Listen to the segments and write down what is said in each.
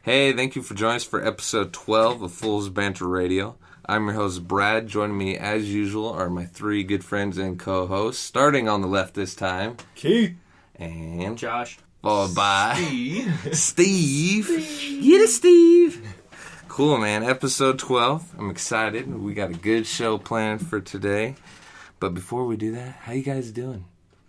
Hey, thank you for joining us for episode 12 of Fool's Banter Radio. I'm your host, Brad. Joining me, as usual, are my three good friends and co-hosts. Starting on the left this time, Keith. And Josh. Followed by Steve. Get it, Steve. Cool, man. Episode 12. I'm excited. We got a good show planned for today. But before we do that, how you guys doing?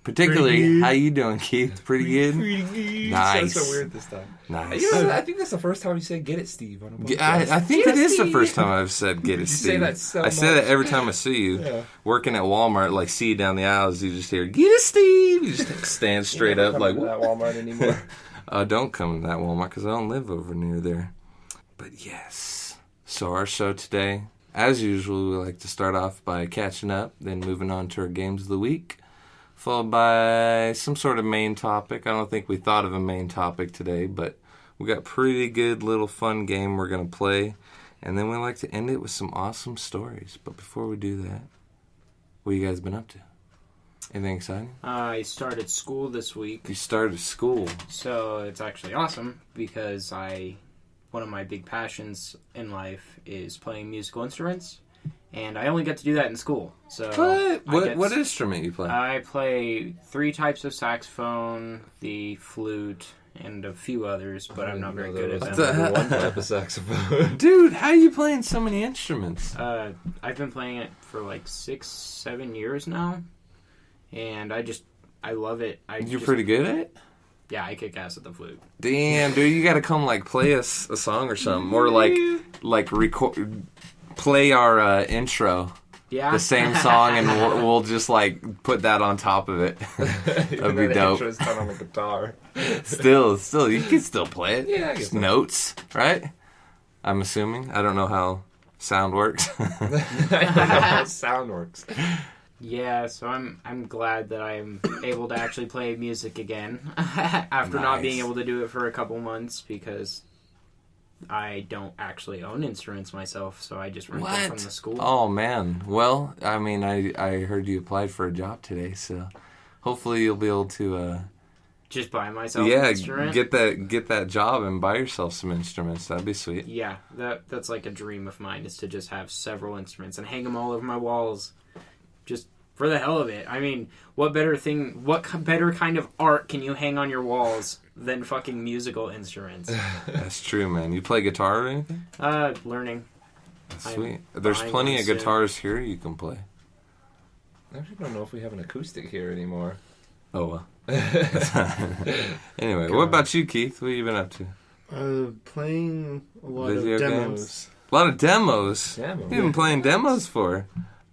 Particularly, how you doing, Keith? Pretty good? Pretty good. Nice. Sounds so weird this time. Nice. You know, I think that's the first time you said "get it, Steve" on a podcast. I think it is the first time I've said "get it, Steve." You say that so I say much. that every time I see you. Yeah. Working at Walmart, like see you down the aisles, you just hear "get it, Steve." You just stand straight up like, to that Walmart anymore. Don't come to that Walmart because I don't live over near there. But yes, so our show today, as usual, we like to start off by catching up, then moving on to our games of the week, followed by some sort of main topic. I don't think we thought of a main topic today, but we got a pretty good little fun game we're going to play. And then we like to end it with some awesome stories. But before we do that, what you guys been up to? Anything exciting? I started school this week. You started school. So it's actually awesome because one of my big passions in life is playing musical instruments. And I only get to do that in school. So What instrument you play? I play 3 types of saxophone, the flute, and a few others, but I'm not very good at them. One type of saxophone. Dude, how are you playing so many instruments? I've been playing it for like 6-7 years now, and I love it. You're pretty good at it? Yeah, I kick ass at the flute. Damn, dude, you gotta come like play us a song or something, or like record. Play our intro, the same song, and we'll just like put that on top of it. That'd be dope. Intro's done on the guitar. Still, you can still play it. Yeah, I guess just so. Notes, right? I'm assuming. I don't know how sound works. I don't know how sound works. Yeah, so I'm glad that I'm able to actually play music again after not being able to do it for a couple months because I don't actually own instruments myself, so I just rent them from the school. Oh, man. Well, I mean, I heard you applied for a job today, so hopefully you'll be able to... just buy myself an instrument? get that job and buy yourself some instruments. That'd be sweet. Yeah, that's like a dream of mine, is to just have several instruments and hang them all over my walls. Just for the hell of it. I mean, what better kind of art can you hang on your walls than fucking musical instruments? That's true, man. You play guitar or anything? Learning. That's sweet. There's plenty of guitars here you can play. I actually don't know if we have an acoustic here anymore. Oh, well. Anyway, what about you, Keith? What have you been up to? Playing a lot Video of demos. games? A lot of demos? You've been playing demos for?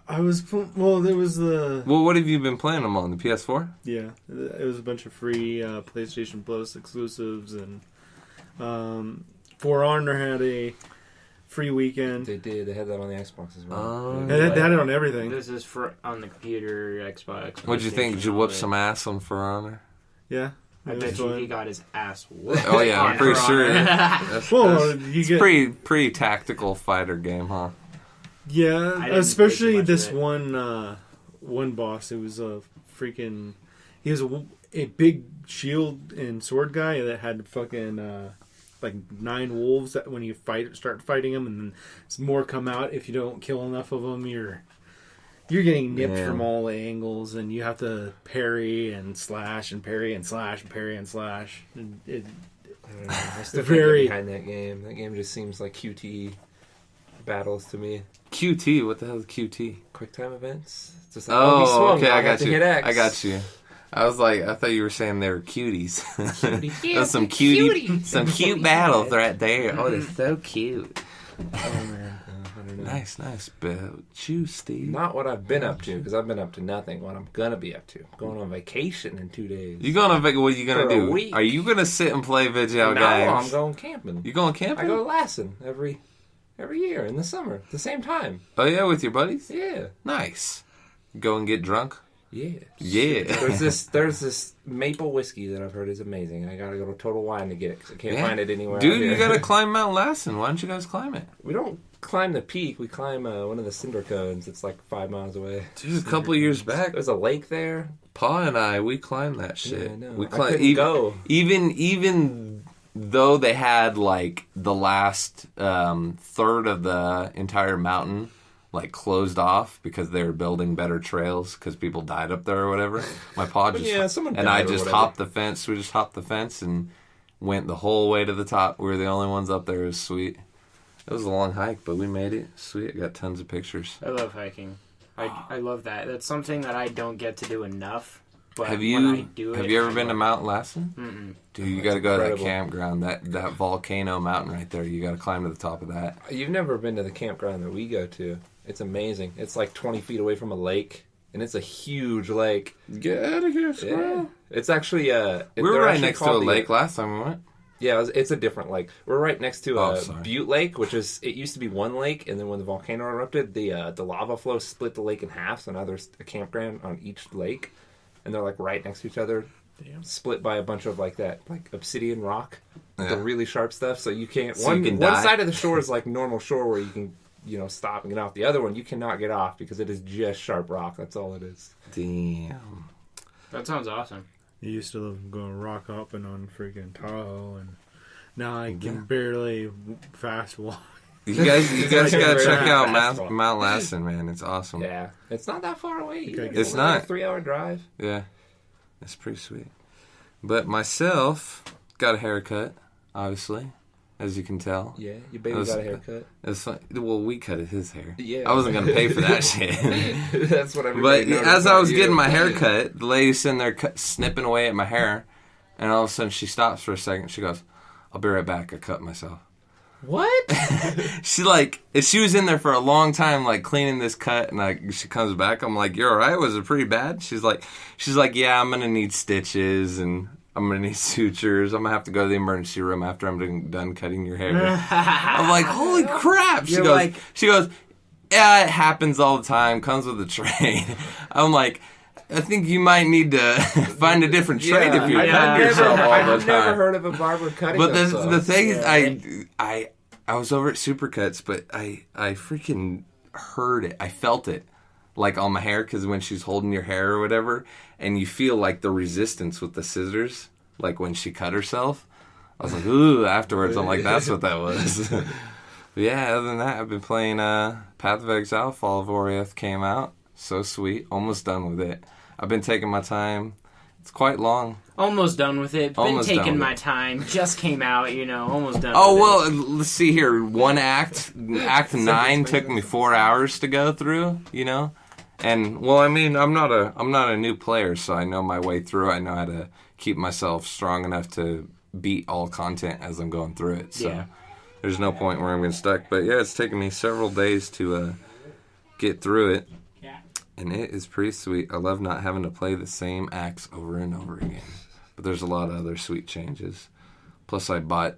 I was there was the... Well, what have you been playing them on? The PS4? Yeah, it was a bunch of free PlayStation Plus exclusives, and For Honor had a free weekend. They did. They had that on the Xbox as well. Oh. They had it on everything. This is on the computer, Xbox. What'd you think? Did you whoop some ass on For Honor? Yeah. I bet you he got his ass whooped. Oh, yeah, I'm pretty sure. It's pretty tactical fighter game, huh? Yeah, especially this one boss. It was a freaking... He was a big shield and sword guy that had fucking like 9 wolves that when you start fighting them, and then more come out if you don't kill enough of them. You're getting nipped from all angles, and you have to parry and slash and parry and slash and parry and slash. I don't know. I still can't get behind that game. That game just seems like QTE battles to me. QT? What the hell is QT? Quick time events. It's just like, he swung, okay, I got you. Hit X. I got you. I thought you were saying they were cuties. Yeah, That's some cute battles right there. Oh, they're so cute. Oh man, I don't know. Nice. But you, Steve. Not what I've been up to, because I've been up to nothing. What I'm gonna be up to. I'm going on vacation in 2 days. What are you gonna do? A week. Are you gonna sit and play video games? No, I'm going camping. You going camping? I go to Lassen every year in the summer, at the same time. Oh yeah, with your buddies? Yeah. Nice. Go and get drunk? Yeah. There's this maple whiskey that I've heard is amazing. I gotta go to Total Wine to get it, because I can't find it anywhere. Dude, you gotta climb Mount Lassen. Why don't you guys climb it? We don't climb the peak. We climb one of the cinder cones. It's like 5 miles away. Dude, a couple of years back, there's a lake there. Pa and I, we climbed that shit. Yeah, I know. We I couldn't go. Even though they had like the last third of the entire mountain like closed off because they were building better trails because people died up there or whatever. My pa just someone and died I or just whatever. hopped the fence. We just hopped the fence and went the whole way to the top. We were the only ones up there. It was sweet. It was a long hike, but we made it. Sweet. I got tons of pictures. I love hiking. I love that. That's something that I don't get to do enough. But Have when you I do have it, you ever I been to love Mount Lassen? Mm-mm. Dude, you got to go to that incredible. campground, that volcano mountain right there. You got to climb to the top of that. You've never been to the campground that we go to. It's amazing. It's like 20 feet away from a lake, and it's a huge lake. Get out of here, Yeah. It's actually We were right next to a lake last time we went. Yeah, it's a different lake. We're right next to sorry. Butte Lake, which is it used to be one lake, and then when the volcano erupted, the lava flow split the lake in half. So now there's a campground on each lake, and they're like right next to each other, split by a bunch of like obsidian rock, the really sharp stuff. So you can't So you can one die. side of the shore is like normal shore where you can stop and get off. The other one you cannot get off because it is just sharp rock. That's all it is. Damn. That sounds awesome. I used to love going rock hopping on freaking Tahoe, and now I can Yeah. barely fast walk. You guys got to check out Fast Mount Lassen, man. It's awesome. Yeah, it's not that far away. either. It's only like not. a 3-hour drive. Yeah. It's pretty sweet. But myself, got a haircut, obviously, as you can tell. Yeah, your baby That was- got a haircut. It's fun. Well, we cut his hair. Yeah. I wasn't going to pay for that shit. That's what But everybody noticed as I about was you. getting my hair cut, the lady's sitting there snipping away at my hair, and all of a sudden she stops for a second. She goes, "I'll be right back. I cut myself." What? She was in there for a long time, like cleaning this cut, and she comes back. I'm like, "You're all right? Was it pretty bad?" She's like, "Yeah, I'm gonna need stitches and I'm gonna need sutures. I'm gonna have to go to the emergency room after I'm done cutting your hair." I'm like, "Holy crap!" She You're goes, like- "Yeah, it happens all the time. Comes with the trade." I'm like, "I think you might need to find a different trade if you're cutting yourself all the I've never time." heard of a barber cutting But the themselves. thing is, I was over at Supercuts, but I freaking heard it. I felt it, like on my hair, because when she's holding your hair or whatever, and you feel like the resistance with the scissors, like when she cut herself. I was like, ooh, afterwards, I'm like, that's what that was. But yeah, other than that, I've been playing Path of Exile. Fall of Oriath came out. So sweet. Almost done with it. I've been taking my time. It's quite long. Almost done with it. Almost Been done taking with my it. time. Just came out, almost done. Oh, with well, let's see here. One act, Act 9 took me 4 hours to go through, And, well, I mean, I'm not a new player, so I know my way through. I know how to keep myself strong enough to beat all content as I'm going through it. So Yeah. there's no point where I'm getting stuck. But, yeah, it's taken me several days to get through it. And it is pretty sweet. I love not having to play the same acts over and over again. But there's a lot of other sweet changes. Plus, I bought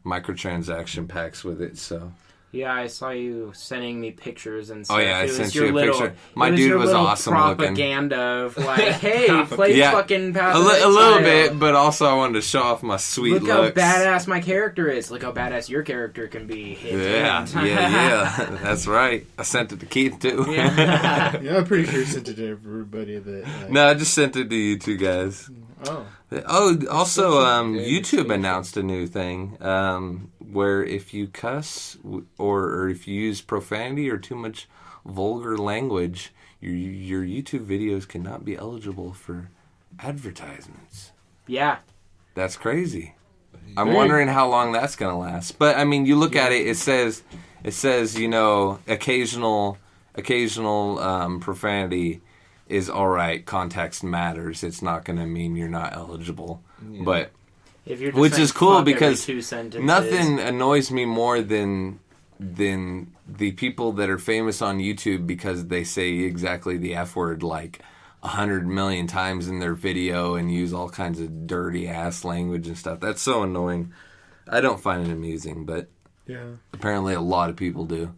microtransaction packs with it, so... Yeah, I saw you sending me pictures and stuff. Oh, yeah, I It was sent your you a little, picture. My it dude your was little awesome looking. propaganda of like, hey, play Yeah, fucking Path a of little Exile. bit, but also I wanted to show off my sweet Look looks. how badass my character is. Look how badass your character can be. Yeah. That's right. I sent it to Keith, too. Yeah. Yeah, I'm pretty sure you sent it to everybody that. No, I just sent it to you two guys. Oh. Oh, also, Yeah, YouTube announced a new thing where if you cuss or if you use profanity or too much vulgar language, your YouTube videos cannot be eligible for advertisements. Yeah. That's crazy. I'm wondering how long that's going to last. But I mean, you look at it, it says occasional profanity is all right. Context matters. It's not going to mean you're not eligible. Yeah. But If you're just which saying is cool fuck every because 2 sentences. nothing annoys me more than the people that are famous on YouTube because they say exactly the F word like 100 million times in their video and use all kinds of dirty ass language and stuff. That's so annoying. I don't find it amusing, but Yeah. apparently a lot of people do.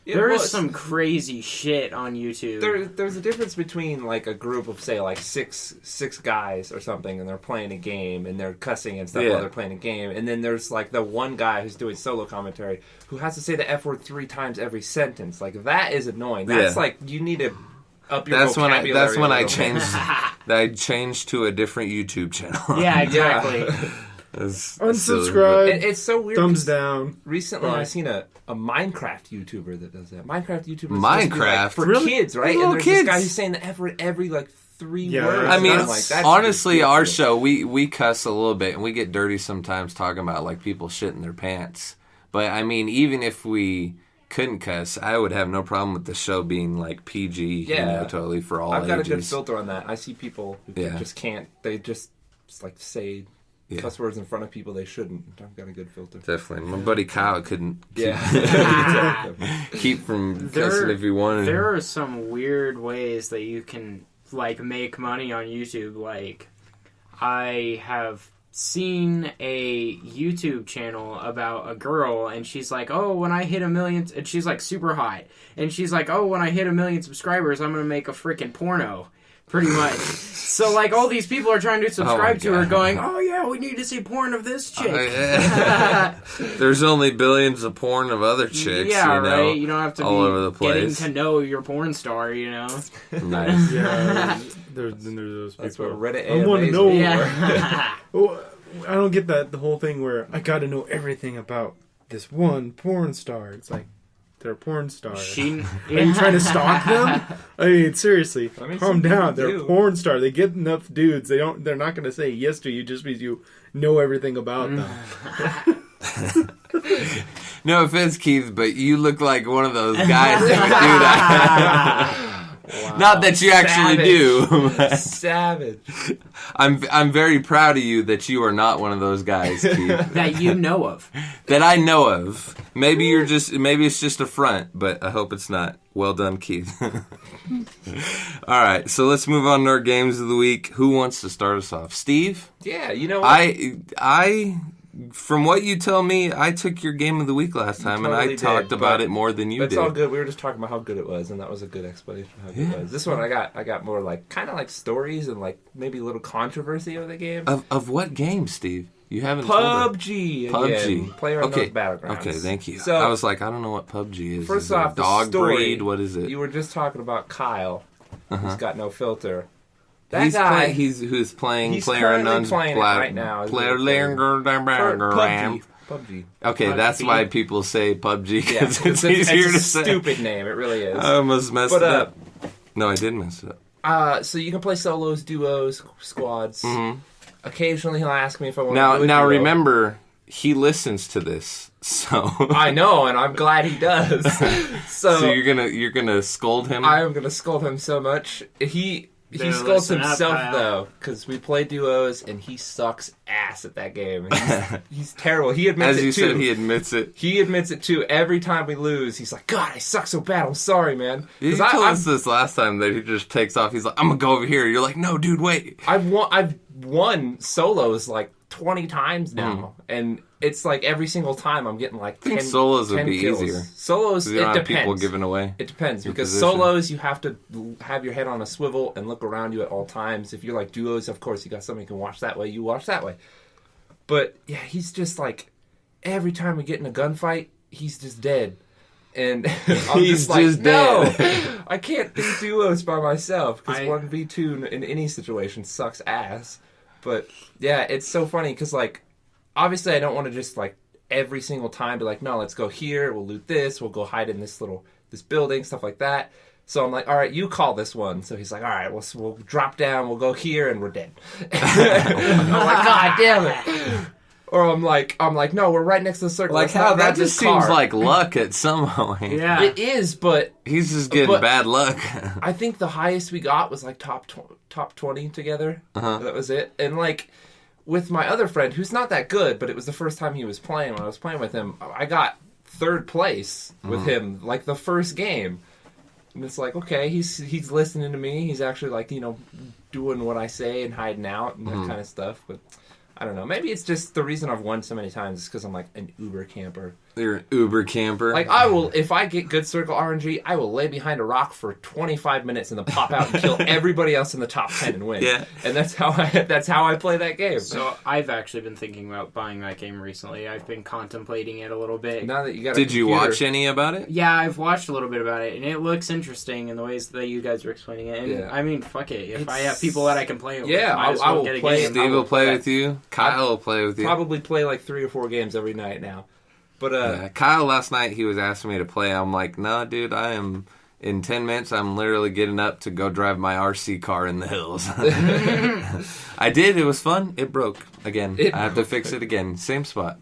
Yeah, There well, is some crazy shit on YouTube. There's a difference between like a group of say like six guys or something, and they're playing a game and they're cussing and stuff Yeah. while they're playing a game, and then there's like the one guy who's doing solo commentary who has to say the F word 3 times every sentence. Like that is annoying. That's Yeah. like you need to up your That's when vocabulary. I a little bit. changed. I changed to a different YouTube channel. Yeah, exactly. Unsubscribe. It's so weird. Thumbs down. Recently, I've seen a Minecraft YouTuber that does that. Minecraft YouTuber Minecraft for kids, right? Little And there's kids. this guy who's saying that every like 3 Yeah, words. I mean, and I'm like, that's honestly, ridiculous. our show, we cuss a little bit, and we get dirty sometimes talking about, like, people shitting their pants. But, I mean, even if we couldn't cuss, I would have no problem with the show being, like, PG, totally for all I've got a good ages. filter on that. I see people who just can't. They just like say cuss words in front of people they shouldn't. I've got a good filter. Definitely. My buddy Kyle couldn't keep from cussing if he wanted. There are some weird ways that you can, like, make money on YouTube. Like, I have seen a YouTube channel about a girl, and she's like, oh, when I hit 1 million, and she's like super hot, and she's like, oh, when I hit 1 million subscribers, I'm gonna make a freaking porno, pretty much. So, like, all these people are trying to subscribe to her, going, oh yeah, we need to see porn of this chick. There's only billions of porn of other chicks, yeah, you know, right. You don't have to all be over the place. getting to know your porn star, you know. Nice. Yeah, there's those people. That's what Reddit I want to know more. Yeah. Well, I don't get the whole thing where I got to know everything about this one porn star. It's like, they're a porn star. Are you trying to stalk them? I mean, seriously, calm down. They're a porn star. They get enough dudes. They're not going to say yes to you just because you know everything about them. No offense, Keith, but you look like one of those guys that would do that. Wow. Not that you actually do. Savage. I'm very proud of you that you are not one of those guys, Keith. That you know of. That I know of. Maybe it's just a front, but I hope it's not. Well done, Keith. All right, so let's move on to our games of the week. Who wants to start us off? Steve? Yeah, you know what? I from what you tell me, I took your game of the week last time, and I talked about it more than you did. That's all good. We were just talking about how good it was, and that was a good explanation of how good it was. This one, I got more like kind of like stories and like maybe a little controversy of the game. Of what game, Steve? You haven't told PUBG. PUBG. PlayerUnknown's Battlegrounds. Okay, thank you. So, I was like, I don't know what PUBG is. First is it off, a dog the story, breed? What is it? You were just talking about Kyle, who's got no filter. He's playing PlayerUnknown's playing it right now. PUBG. Okay, that's why people say PUBG, because it's easier a to say. Stupid name, it really is. I almost messed it up. No, I did mess it up. So you can play solos, duos, squads. Mm-hmm. Occasionally he'll ask me if I want to do a Now duo. Remember, he listens to this, so I know, and I'm glad he does. So you're gonna scold him? I'm gonna scold him so much. He scolds himself, though, because we play duos, and he sucks ass at that game. He's terrible. He admits it, too. As you said, he admits it. He admits it, too. Every time we lose, he's like, God, I suck so bad. I'm sorry, man. You told us this last time that he just takes off. He's like, I'm going to go over here. You're like, no, dude, wait. I've won solos, like, 20 times now, and it's like every single time I'm getting like 10 solos would be kills. easier. Solos, it depends. People giving away. It depends, because position. solos you have to have your head on a swivel and look around you at all times. If you're like duos, of course you got somebody who can watch that way. You watch that way. But yeah, he's just like every time we get in a gunfight, he's just dead. And I'm he's just like, just no, dead. I can't do duos by myself because 1v2 in any situation sucks ass. But yeah, it's so funny because like obviously I don't want to just like every single time be like, no, let's go here, we'll loot this, we'll go hide in this building, stuff like that. So I'm like, all right, you call this one. So he's like, all right, we'll drop down, we'll go here, and we're dead. I'm like, God damn it. Or I'm like, no, we're right next to the circle. Like how that just seems like luck at some point. Yeah, it is, but he's just getting bad luck. I think the highest we got was like top 20 together. That was it. And like with my other friend, who's not that good, but it was the first time he was playing. When I was playing with him, I got third place with him, like the first game. And it's like, okay, he's listening to me. He's actually like, doing what I say and hiding out and that kind of stuff. But I don't know. Maybe it's just the reason I've won so many times is because I'm like an uber camper. You're an uber camper. Like I will, if I get good circle RNG, I will lay behind a rock for 25 minutes and then pop out and kill everybody else in the top 10 and win. Yeah. And that's how I play that game. So I've actually been thinking about buying that game recently. I've been contemplating it a little bit. Now that you got Did you watch any about it? Yeah, I've watched a little bit about it, and it looks interesting in the ways that you guys are explaining it. And I mean, fuck it. If I have people that I can play it with, I will get a play. game. Steve will play with you. Kyle will play with you. Probably play like 3 or 4 games every night now. But Kyle last night, he was asking me to play. I'm like, nah, dude, I am... In 10 minutes, I'm literally getting up to go drive my RC car in the hills. I did. It was fun. It broke again. I have to fix it again. Same spot.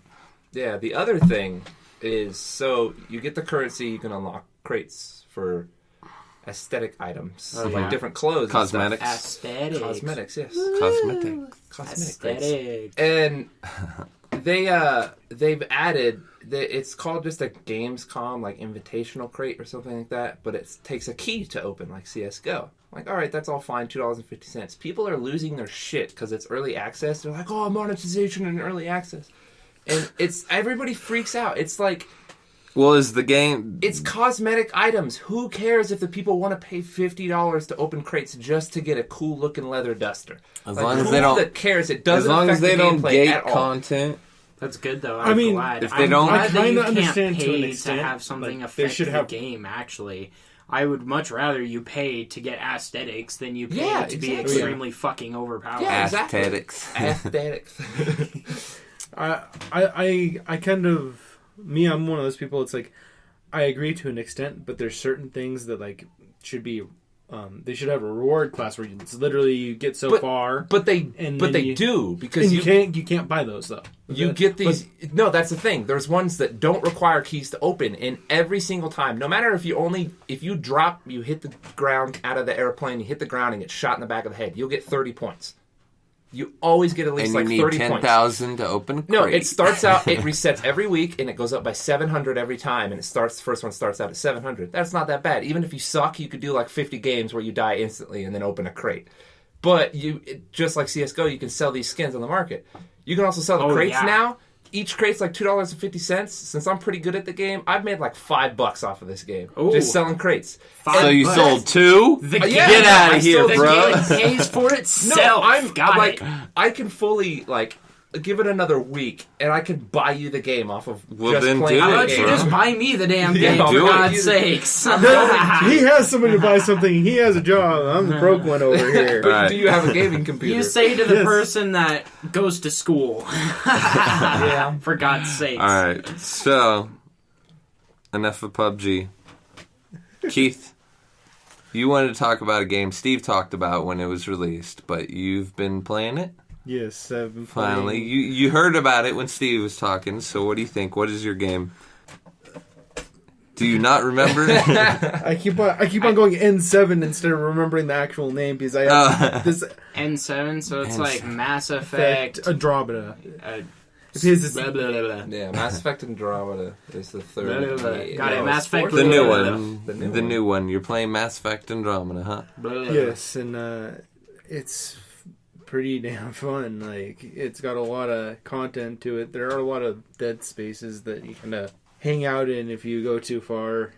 Yeah, the other thing is, so you get the currency, you can unlock crates for aesthetic items. Like different clothes. Cosmetics. And stuff. Cosmetics, yes. Cosmetic Crates. And they've added... It's called just a Gamescom like invitational crate or something like that, but it takes a key to open like CS:GO. Like, all right, that's all fine, $2.50. People are losing their shit because it's early access. They're like, oh, monetization and early access, and everybody freaks out. It's like, well, is the game? It's cosmetic items. Who cares if the people want to pay $50 to open crates just to get a cool looking leather duster? As long as they don't. Who cares? It doesn't. As long affect as they the don't gameplay gate at all. content. That's good though. I mean, glad. if they don't, I'm glad I that kind you of understand can't to an pay extent. to have something Like, affect the game. Actually, I would much rather you pay to get aesthetics than you pay to be extremely fucking overpowered. Yeah, exactly. Aesthetics. I kind of I'm one of those people. It's like I agree to an extent, but there's certain things that like should be. They should have a reward class where it's literally you get so far, but they do because you can't buy those though. You get these. No, that's the thing. There's ones that don't require keys to open, and every single time, no matter if you drop, you hit the ground out of the airplane, you hit the ground and get shot in the back of the head, you'll get 30 points. You always get at least like 30 points. And you need 10,000 to open a crate. No, it starts out, it resets every week, and it goes up by 700 every time, and the first one starts out at 700. That's not that bad. Even if you suck, you could do like 50 games where you die instantly and then open a crate. But just like CSGO, you can sell these skins on the market. You can also sell the crates now. Each crate's like $2.50. Since I'm pretty good at the game, I've made like $5 off of this game. Ooh. Just selling crates. So you sold 2? Get out of here, bro. The game pays for itself. No, I can fully give it another week, and I could buy you the game off of just playing the game. How about you just buy me the damn game, for God's sakes? He has somebody to buy something. He has a job. I'm the broke one over here. Right. Do you have a gaming computer? You say to the person that goes to school. Yeah, for God's sakes. All right, so enough of PUBG. Keith, you wanted to talk about a game Steve talked about when it was released, but you've been playing it? Yes, I've been playing. Finally, you heard about it when Steve was talking. So, what do you think? What is your game? Do you not remember? I keep on going N7 instead of remembering the actual name because I have this N7. So it's like Mass Effect Andromeda. Blah, blah, blah, blah. Yeah, Mass Effect Andromeda is the third. Got it. Mass Effect. The new one. The new one. You're playing Mass Effect Andromeda, huh? Yes, and it's pretty damn fun. Like, it's got a lot of content to it. There are a lot of dead spaces that you kind of hang out in if you go too far.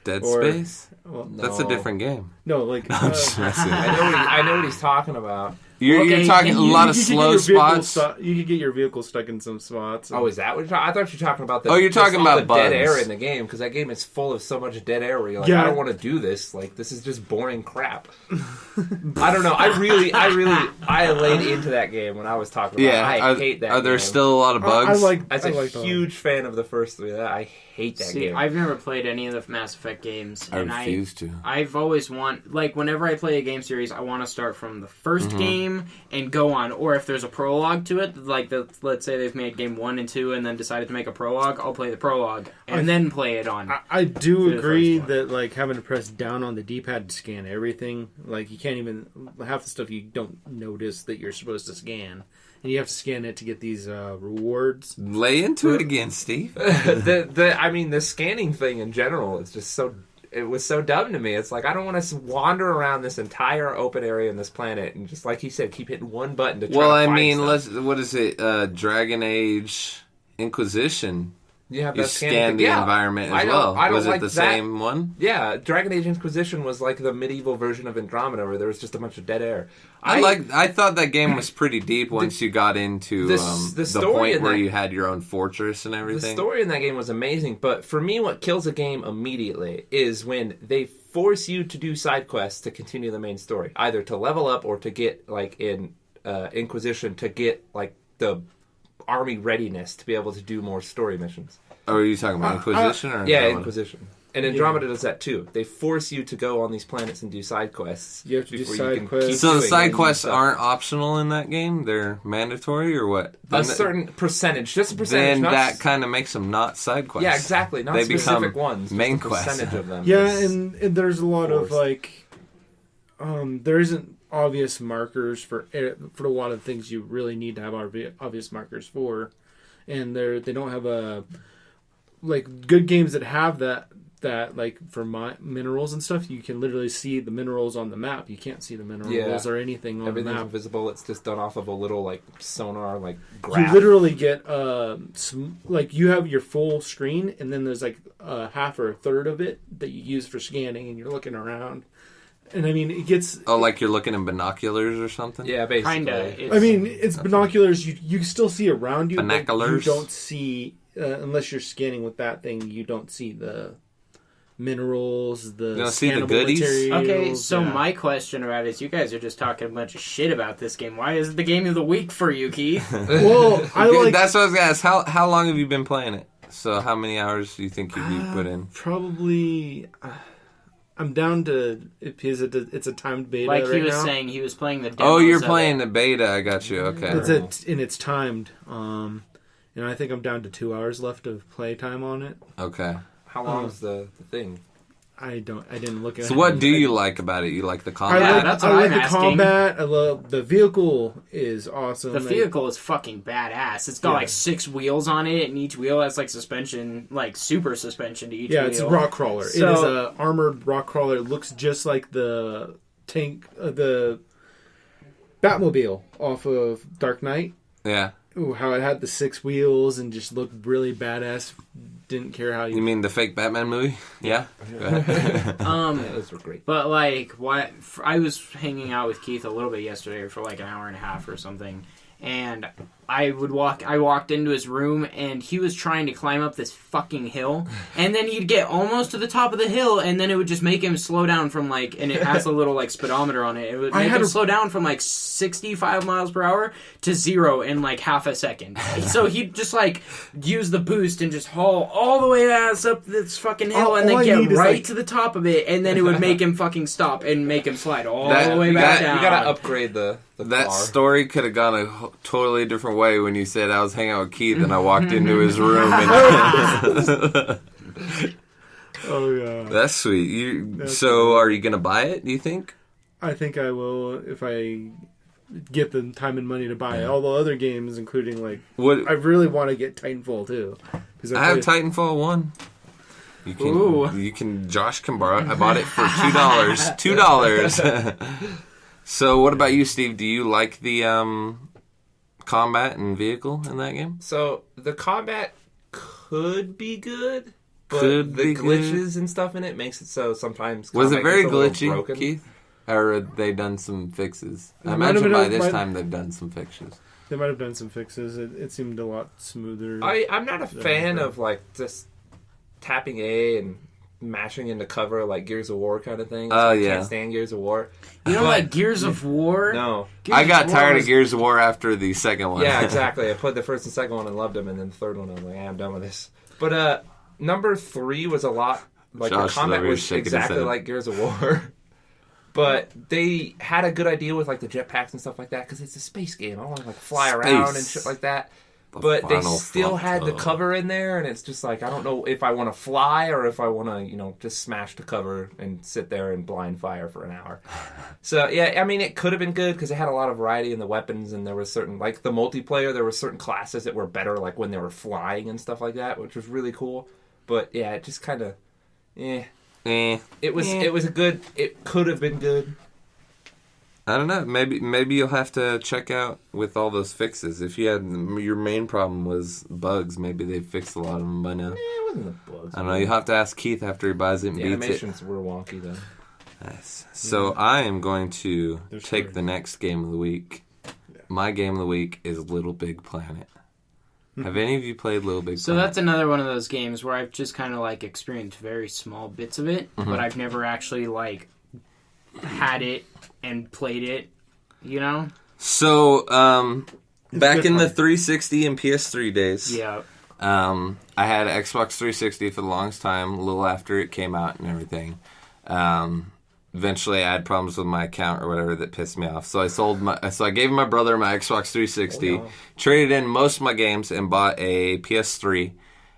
Dead Space? Well, no. That's a different game. No, like I'm just messing. I know what he's talking about. You're talking a lot of slow spots. You could get your vehicle stuck in some spots. Oh, is that what you're talking? I thought you were talking about the. Oh, you're talking about the dead air in the game, because that game is full of so much dead air where you're like, I don't want to do this. Like, this is just boring crap. I don't know. I laid into that game when I was talking about it. I hate that game. Are there still a lot of bugs? As a huge fan of the first 3, I hate that game. I've never played any of the Mass Effect games. I refuse to. I've always whenever I play a game series, I want to start from the first game and go on. Or if there's a prologue to it, let's say they've made game 1 and 2 and then decided to make a prologue, I'll play the prologue and then play it on. I do agree that like having to press down on the D-pad to scan everything, like you can't even half the stuff you don't notice that you're supposed to scan. And you have to scan it to get these rewards. Lay into it again, Steve. The scanning thing in general is just so. It was so dumb to me. It's like, I don't want to wander around this entire open area in this planet and just, like he said, keep hitting one button to try to find stuff. What is it? Dragon Age Inquisition. You have you that scan the environment as well. Was it the same one? Yeah, Dragon Age Inquisition was like the medieval version of Andromeda, where there was just a bunch of dead air. I thought that game was pretty deep once you got into the point where you had your own fortress and everything. The story in that game was amazing, but for me, what kills a game immediately is when they force you to do side quests to continue the main story, either to level up or to get, like in Inquisition, to get like the army readiness to be able to do more story missions. Oh, are you talking about Inquisition or Yeah, Andromeda? Inquisition. And Andromeda does that too. They force you to go on these planets and do side quests. You have to do before side you can quests. keep So the doing side random quests stuff. aren't optional in that game? They're mandatory or what? A certain percentage, just a percentage. Then not that kind of makes them not side quests. Yeah, exactly. Not They specific become ones. main just a quests. percentage of them. Yeah, is- and there's a lot of forced. like, there isn't obvious markers for a lot of things you really need to have obvious markers for, and they don't have a like good games that have that like for minerals and stuff. You can literally see the minerals on the map. You can't see the minerals or anything on the Everything's map. invisible. It's just done off of a little like sonar like graph. You literally get like you have your full screen, and then there's like a half or a third of it that you use for scanning, and you're looking around. And I mean, it gets. Oh, like you're looking in binoculars or something? Yeah, basically. Kinda. I mean, it's binoculars. You still see around you. But Binoculars? you don't see unless you're scanning with that thing. You don't see the minerals. The You don't see the scannable goodies? materials, Okay, so yeah. my question about it is, you guys are just talking a bunch of shit about this game. Why is it the game of the week for you, Keith? Well, I like That's what I was going to ask. How long have you been playing it? So how many hours do you think you've put in? probably. I'm down to because it's a timed beta Like right he was now. saying, he was playing the demos Oh, you're of playing it. the beta. I got you. Okay. And it's timed. And I think I'm down to 2 hours left of playtime on it. Okay. How long is the thing? I didn't look at it. So what do you like about it? You like the I combat? Yeah, like, that's I what like I'm the asking. combat. I love the vehicle is awesome. The vehicle is fucking badass. It's got Yeah. like 6 wheels on it, and each wheel has like suspension, like super suspension to each wheel. Yeah, it's a rock crawler. So- it is a armored rock crawler. It looks just like the tank, the Batmobile off of Dark Knight. Yeah. Ooh, how it had the 6 wheels and just looked really badass. Didn't care how You mean the fake Batman movie? Yeah. Go ahead. Yeah, those were great. But like, I was hanging out with Keith a little bit yesterday for like an hour and a half or something, and I walked into his room, and he was trying to climb up this fucking hill, and then he'd get almost to the top of the hill, and then it would just make him slow down from like, and it has a little like speedometer on it. It would make him slow down from like 65 miles per hour to 0 in like half a second. So he'd just like use the boost and just haul all the way ass up this fucking hill, and all I then need get is, right like- to the top of it, and then it would make him fucking stop and make him slide all That- the way back that- down. You gotta upgrade the That car. story could have gone a totally different way when you said I was hanging out with Keith and I walked into his room. And Oh yeah. That's sweet. That's So are you going to buy it, do you think? I think I will if I get the time and money to buy all the other games, including like What I really want to get Titanfall too. Because I have Titanfall 1. Ooh. You can. Josh can borrow it. I bought it for $2. $2. So, what about you, Steve? Do you like the combat and vehicle in that game? So the combat could be good, but Could the be good. glitches and stuff in it makes it so sometimes Was it combat very gets a little glitchy, broken. Keith? Or had they done some fixes? I It might have imagine been by a- this might- time they've done some fixes. They might have done some fixes. It seemed a lot smoother. I'm not a fan of like just tapping A and mashing into cover like Gears of War kind of thing. Oh, I yeah. can't stand Gears of War. You know, like Gears of War. No. Gears I got of War tired was- of Gears of War after the second one. Yeah, exactly. I played the first and second one and loved them, and then the third one I'm like, I'm done with this. But number 3 was a lot like Josh is the combat over here was shaking his exactly head. like Gears of War. But they had a good idea with like the jetpacks and stuff like that because it's a space game. I don't want to like fly around and shit like that. But they final still had the frontier. cover in there, and it's just like I don't know if I want to fly or if I want to, just smash the cover and sit there and blind fire for an hour. So yeah, I mean it could have been good because it had a lot of variety in the weapons, and there was certain like the multiplayer. There were certain classes that were better, like when they were flying and stuff like that, which was really cool. But yeah, it just kind of, It was a good. It could have been good. I don't know. Maybe you'll have to check out with all those fixes. If you had your main problem was bugs, maybe they fixed a lot of them by now. It wasn't the bugs. I don't know. You'll have to ask Keith after he buys it and The beats animations were wonky though. it. Nice. So I am going to They're take scary. the next game of the week. My game of the week is Little Big Planet. Have any of you played Little Big So Planet? that's another one of those games where I've just kind of like experienced very small bits of it, but I've never actually like had it and played it. You know? So, Back in the 360 and PS3 days. Yeah. I had Xbox 360 for the longest time, a little after it came out and everything. Eventually, I had problems with my account or whatever that pissed me off. So I gave my brother my Xbox 360, traded in most of my games, and bought a PS3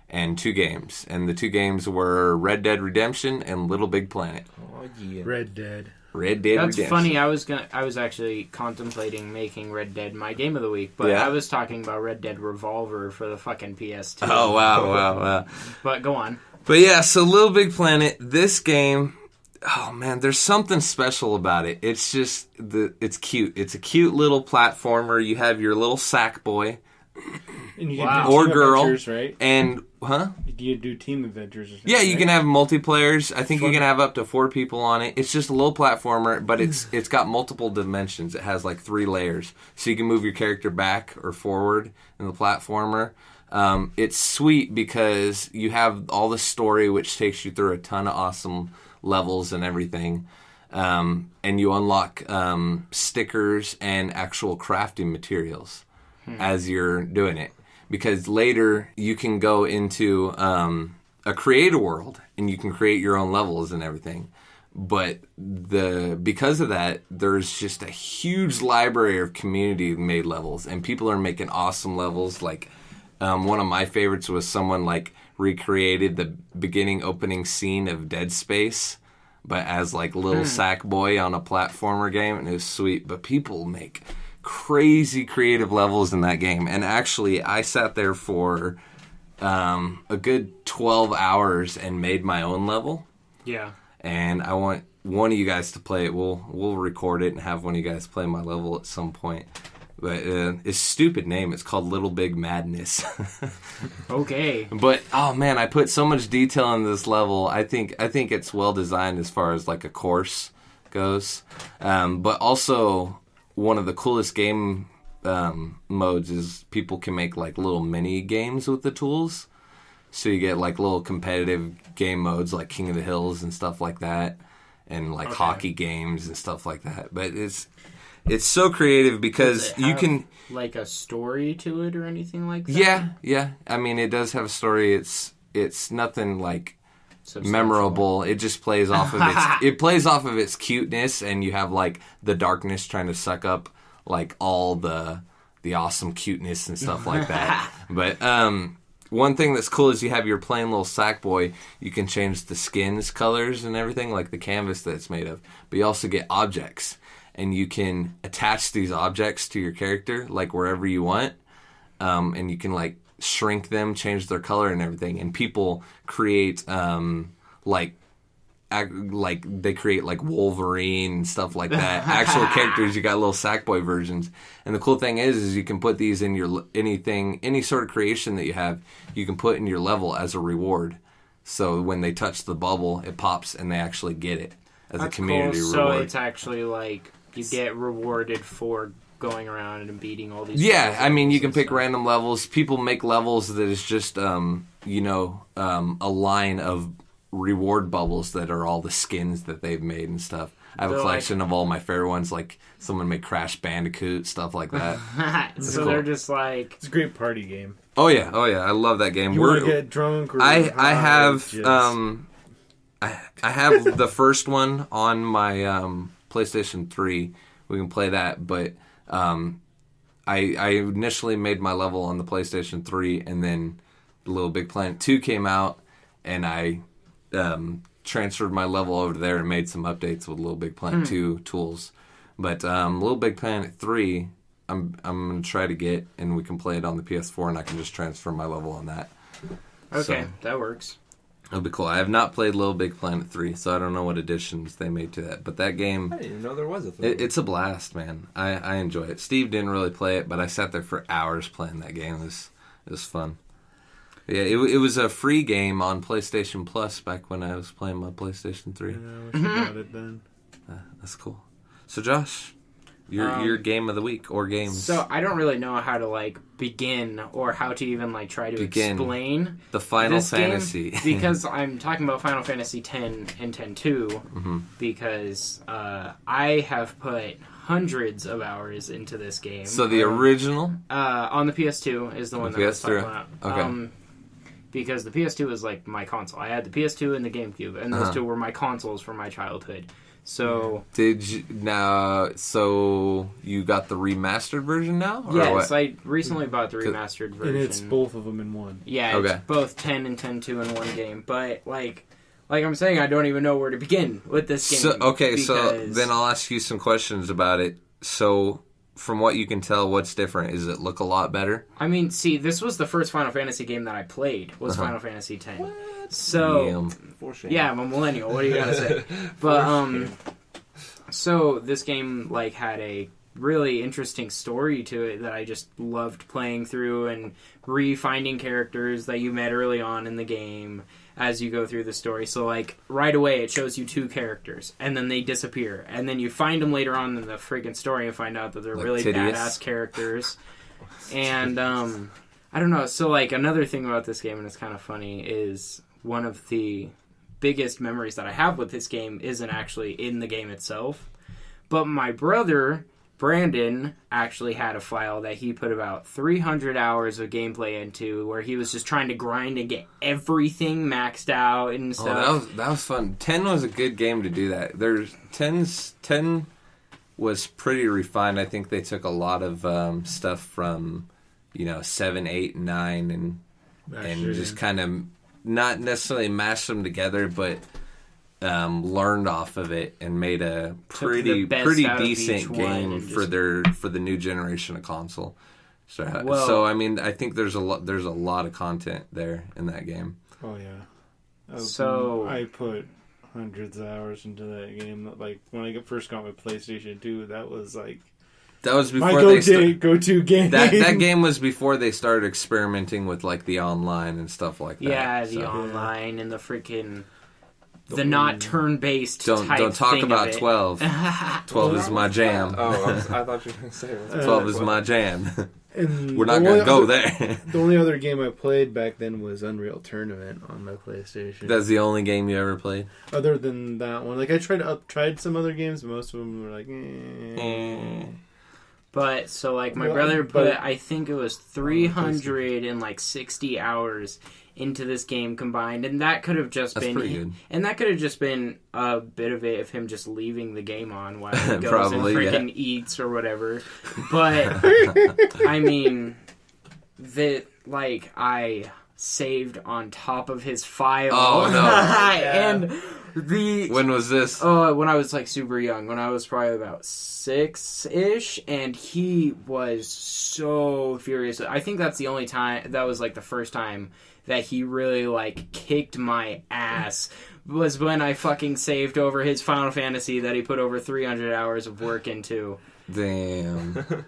and 2 games. And the 2 games were Red Dead Redemption and Little Big Planet. Oh yeah. Red Dead That's Redemption. funny. I was actually contemplating making Red Dead my game of the week, but I was talking about Red Dead Revolver for the fucking PS2. Oh wow. But go on. But yeah, so Little Big Planet, this game, oh man, there's something special about it. It's just it's cute. It's a cute little platformer. You have your little sack boy. And you can do or team girl, adventures, right? And You do team adventures or something. yeah, you right? can have multiplayers. I think you can have up to 4 people on it. It's just a little platformer, but it's got multiple dimensions. It has like 3 layers, so you can move your character back or forward in the platformer. It's sweet because you have all the story, which takes you through a ton of awesome levels and everything. And you unlock stickers and actual crafting materials as you're doing it. Because later you can go into a creator world and you can create your own levels and everything. But because of that, there's just a huge library of community-made levels, and people are making awesome levels. Like one of my favorites was someone like recreated the beginning opening scene of Dead Space, but as like little sack boy on a platformer game, and it was sweet. But people make crazy creative levels in that game, and actually I sat there for a good 12 hours and made my own level. Yeah. And I want one of you guys to play it. We'll record it and have one of you guys play my level at some point. But it's a stupid name. It's called Little Big Madness. Okay. But oh man, I put so much detail in this level. I think it's well designed as far as like a course goes. But also one of the coolest game modes is people can make like little mini games with the tools. So you get like little competitive game modes like King of the Hills and stuff like that, and like hockey games and stuff like that. But it's so creative because you can like a story to it or anything like that. Yeah. I mean, it does have a story. It's nothing like Substantial. memorable. It just plays off of its cuteness, and you have like the darkness trying to suck up like all the awesome cuteness and stuff like that. But one thing that's cool is you have your plain little sack boy. You can change the skin's colors and everything, like the canvas that it's made of. But you also get objects, and you can attach these objects to your character like wherever you want, and you can like shrink them, change their color and everything. And people create like they create like Wolverine and stuff like that. Actual characters, you got little Sackboy versions. And the cool thing is you can put these in your any sort of creation that you have, you can put in your level as a reward. So when they touch the bubble, it pops and they actually get it as a community cool. reward. So it's actually like you get rewarded for going around and beating all these. Yeah, I mean, you can pick stuff. random levels. People make levels that is just a line of reward bubbles that are all the skins that they've made and stuff. I have a collection of all my favorite ones, like someone made Crash Bandicoot, stuff like that. So cool. they're just like... It's a great party game. Oh yeah, I love that game. You want to get drunk? Or I have I have the first one on my PlayStation 3. We can play that, but I initially made my level on the PlayStation 3, and then Little Big Planet 2 came out, and I transferred my level over there and made some updates with Little Big Planet 2 tools. But Little Big Planet 3, I'm going to try to get, and we can play it on the PS4, and I can just transfer my level on that. Okay, So, that works. it'll be cool. I have not played Little Big Planet 3, so I don't know what additions they made to that. But that game... I didn't even know there was a third. It's a blast, man. I enjoy it. Steve didn't really play it, but I sat there for hours playing that game. It was fun. Yeah, it was a free game on PlayStation Plus back when I was playing my PlayStation 3. Yeah, I wish I got it then. That's cool. So, Josh, your game of the week or games. So I don't really know how to like begin or how to even like try to explain the Final this Fantasy game because I'm talking about Final Fantasy X and X-2 because I have put hundreds of hours into this game. So the original? On the PS2 is the one that I was talking about. Okay. Because the PS2 is like my console. I had the PS2 and the GameCube, and those two were my consoles for my childhood. So so you got the remastered version now? Or yes, what? I recently bought the remastered version. And it's both of them in one. Yeah, it's both 10 and 10-2 in one game. But like I'm saying, I don't even know where to begin with this game. So then I'll ask you some questions about it. So from what you can tell, what's different? Does it look a lot better? I mean, see, this was the first Final Fantasy game that I played, was Final Fantasy X. So, yeah, I'm a millennial. What do you gotta say? But, so this game, like, had a really interesting story to it that I just loved playing through and re-finding characters that you met early on in the game as you go through the story. So, like, right away it shows you 2 characters, and then they disappear. And then you find them later on in the freaking story and find out that they're like really badass characters. And, I don't know. So, like, another thing about this game, and it's kind of funny, is one of the biggest memories that I have with this game isn't actually in the game itself. But my brother, Brandon, actually had a file that he put about 300 hours of gameplay into, where he was just trying to grind and get everything maxed out and stuff. Oh, that was fun. 10 was a good game to do that. 10 was pretty refined. I think they took a lot of stuff from 7, 8, and 9 and just kind of not necessarily mashed them together, but learned off of it and made a pretty decent game for the new generation of console. So I mean, I think there's a lot of content there in that game. Oh yeah. So I put hundreds of hours into that game. Like when I first got my PlayStation 2, that was before my go-to game. That game was before they started experimenting with like the online and stuff like that. Yeah, the online and the freaking the not turn-based Don't talk about 12. 12 is my jam. Oh, I thought you were going to say 12 is my jam. And we're not going to go there. The only other game I played back then was Unreal Tournament on my PlayStation. That's the only game you ever played? Other than that one. Like, I tried some other games, but most of them were like, But, so, like, my brother put, I think it was 360 hours into this game combined, and that could have just been... pretty good. And that could have just been a bit of it of him just leaving the game on while he goes and freaking eats or whatever. But, I mean, I saved on top of his file. Oh, no. And... When was this? When I was like super young, when I was probably about 6-ish, and he was so furious. I think that's the only time, that was like the first time that he really like kicked my ass, was when I fucking saved over his Final Fantasy that he put over 300 hours of work into. Damn.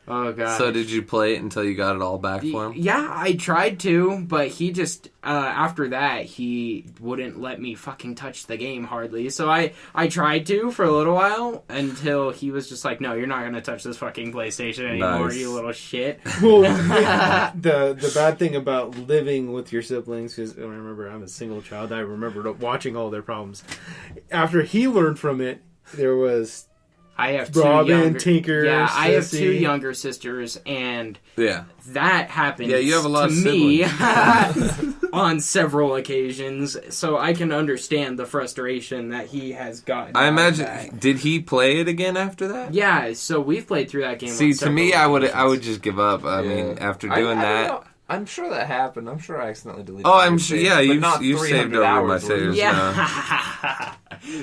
Oh, God. So did you play it until you got it all back for him? Yeah, I tried to, but he just, after that, he wouldn't let me fucking touch the game hardly. So I tried to for a little while until he was just like, no, you're not going to touch this fucking PlayStation anymore, you little shit. Well, the bad thing about living with your siblings, because I remember I'm a single child, I remember watching all their problems. After he learned from it, there was... I have Robin, Tinker, yeah, Sissy. I have 2 younger sisters, and that happened you have a lot to of me on several occasions, so I can understand the frustration that he has gotten. I imagine, did he play it again after that? Yeah, so we've played through that game. See, to me, I would just give up. I mean, after doing that... I'm sure that happened. I'm sure I accidentally deleted. Oh, I'm sure. Yeah, you've saved over my saves. Yeah.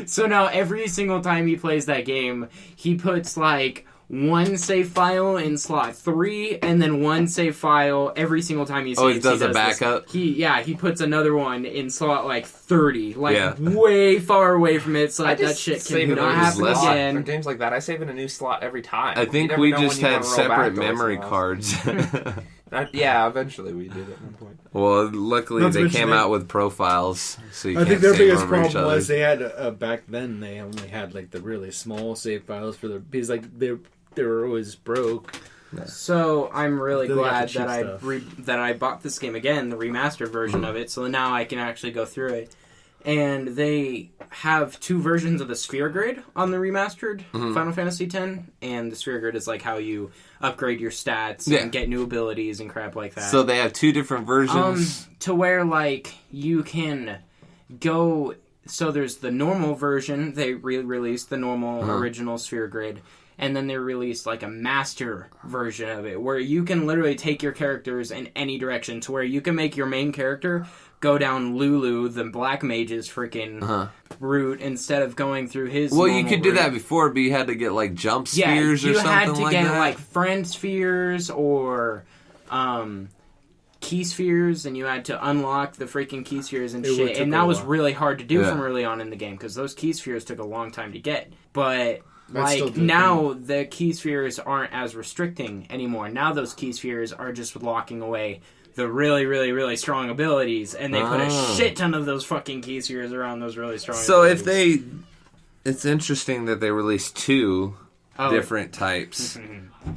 So now every single time he plays that game, he puts like one save file in slot 3, and then one save file every single time he saves. Oh, he does a backup? He puts another one in slot like 30, way far away from it, so that shit cannot happen again. For games like that, I save in a new slot every time. I think we just had separate memory cards. Yeah, eventually we did at one point. Well, luckily they came out with profiles, so you can't think their save biggest over each problem other. was they had back then they only had like the really small save files for because like they were always broke. So I'm really glad that I I bought this game again, the remastered version of it, so now I can actually go through it. and they have 2 versions of the sphere grid on the remastered Final Fantasy X, and the sphere grid is like how you upgrade your stats and get new abilities and crap like that. So they have 2 different versions? To where, like, you can go... So there's the normal version, they re-released the normal original sphere grid, and then they released like a master version of it, where you can literally take your characters in any direction, to where you can make your main character go down Lulu, the Black Mage's freaking route, instead of going through his you could do route. that before, but you had to get like jump spheres or something like that. You had to get like friend spheres or key spheres, and you had to unlock the freaking key spheres and shit, and that was really hard to do from early on in the game, because those key spheres took a long time to get. But like now the key spheres aren't as restricting anymore. Now those key spheres are just locking away the really, really, really strong abilities, and they put a shit ton of those fucking key spheres around those really strong abilities. It's interesting that they released 2 different types.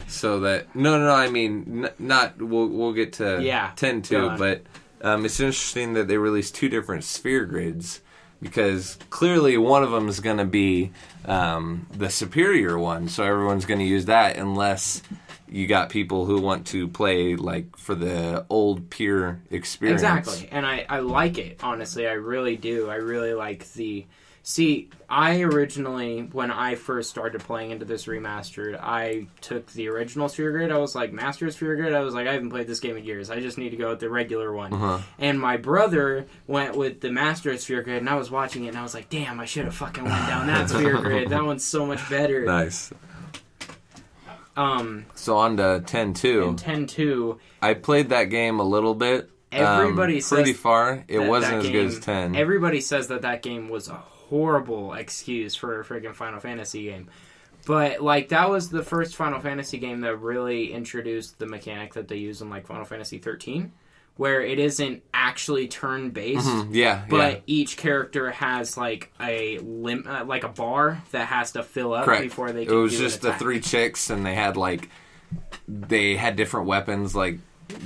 So that I mean not we'll get to 10 too, but it's interesting that they released 2 different sphere grids, because clearly one of them is going to be the superior one, so everyone's going to use that, unless you got people who want to play like for the old pure experience. Exactly, and I like it, honestly. I really do. I really like the... See, I originally, when I first started playing into this remastered, I took the original sphere grid. I was like, Master Sphere Grid? I was like, I haven't played this game in years. I just need to go with the regular one. And my brother went with the Master Sphere Grid, and I was watching it, and I was like, damn, I should have fucking went down that sphere grid. That one's so much better. Nice. So on to 10-2. In 10-2. I played that game a little bit. Everybody says... Pretty far. It wasn't as good as 10. Everybody says that game was a horrible excuse for a freaking Final Fantasy game. But, like, that was the first Final Fantasy game that really introduced the mechanic that they use in, like, Final Fantasy 13, where it isn't actually turn-based, but each character has, like, a bar that has to fill up before they can do an attack. It was just the 3 chicks, and they had different weapons, like,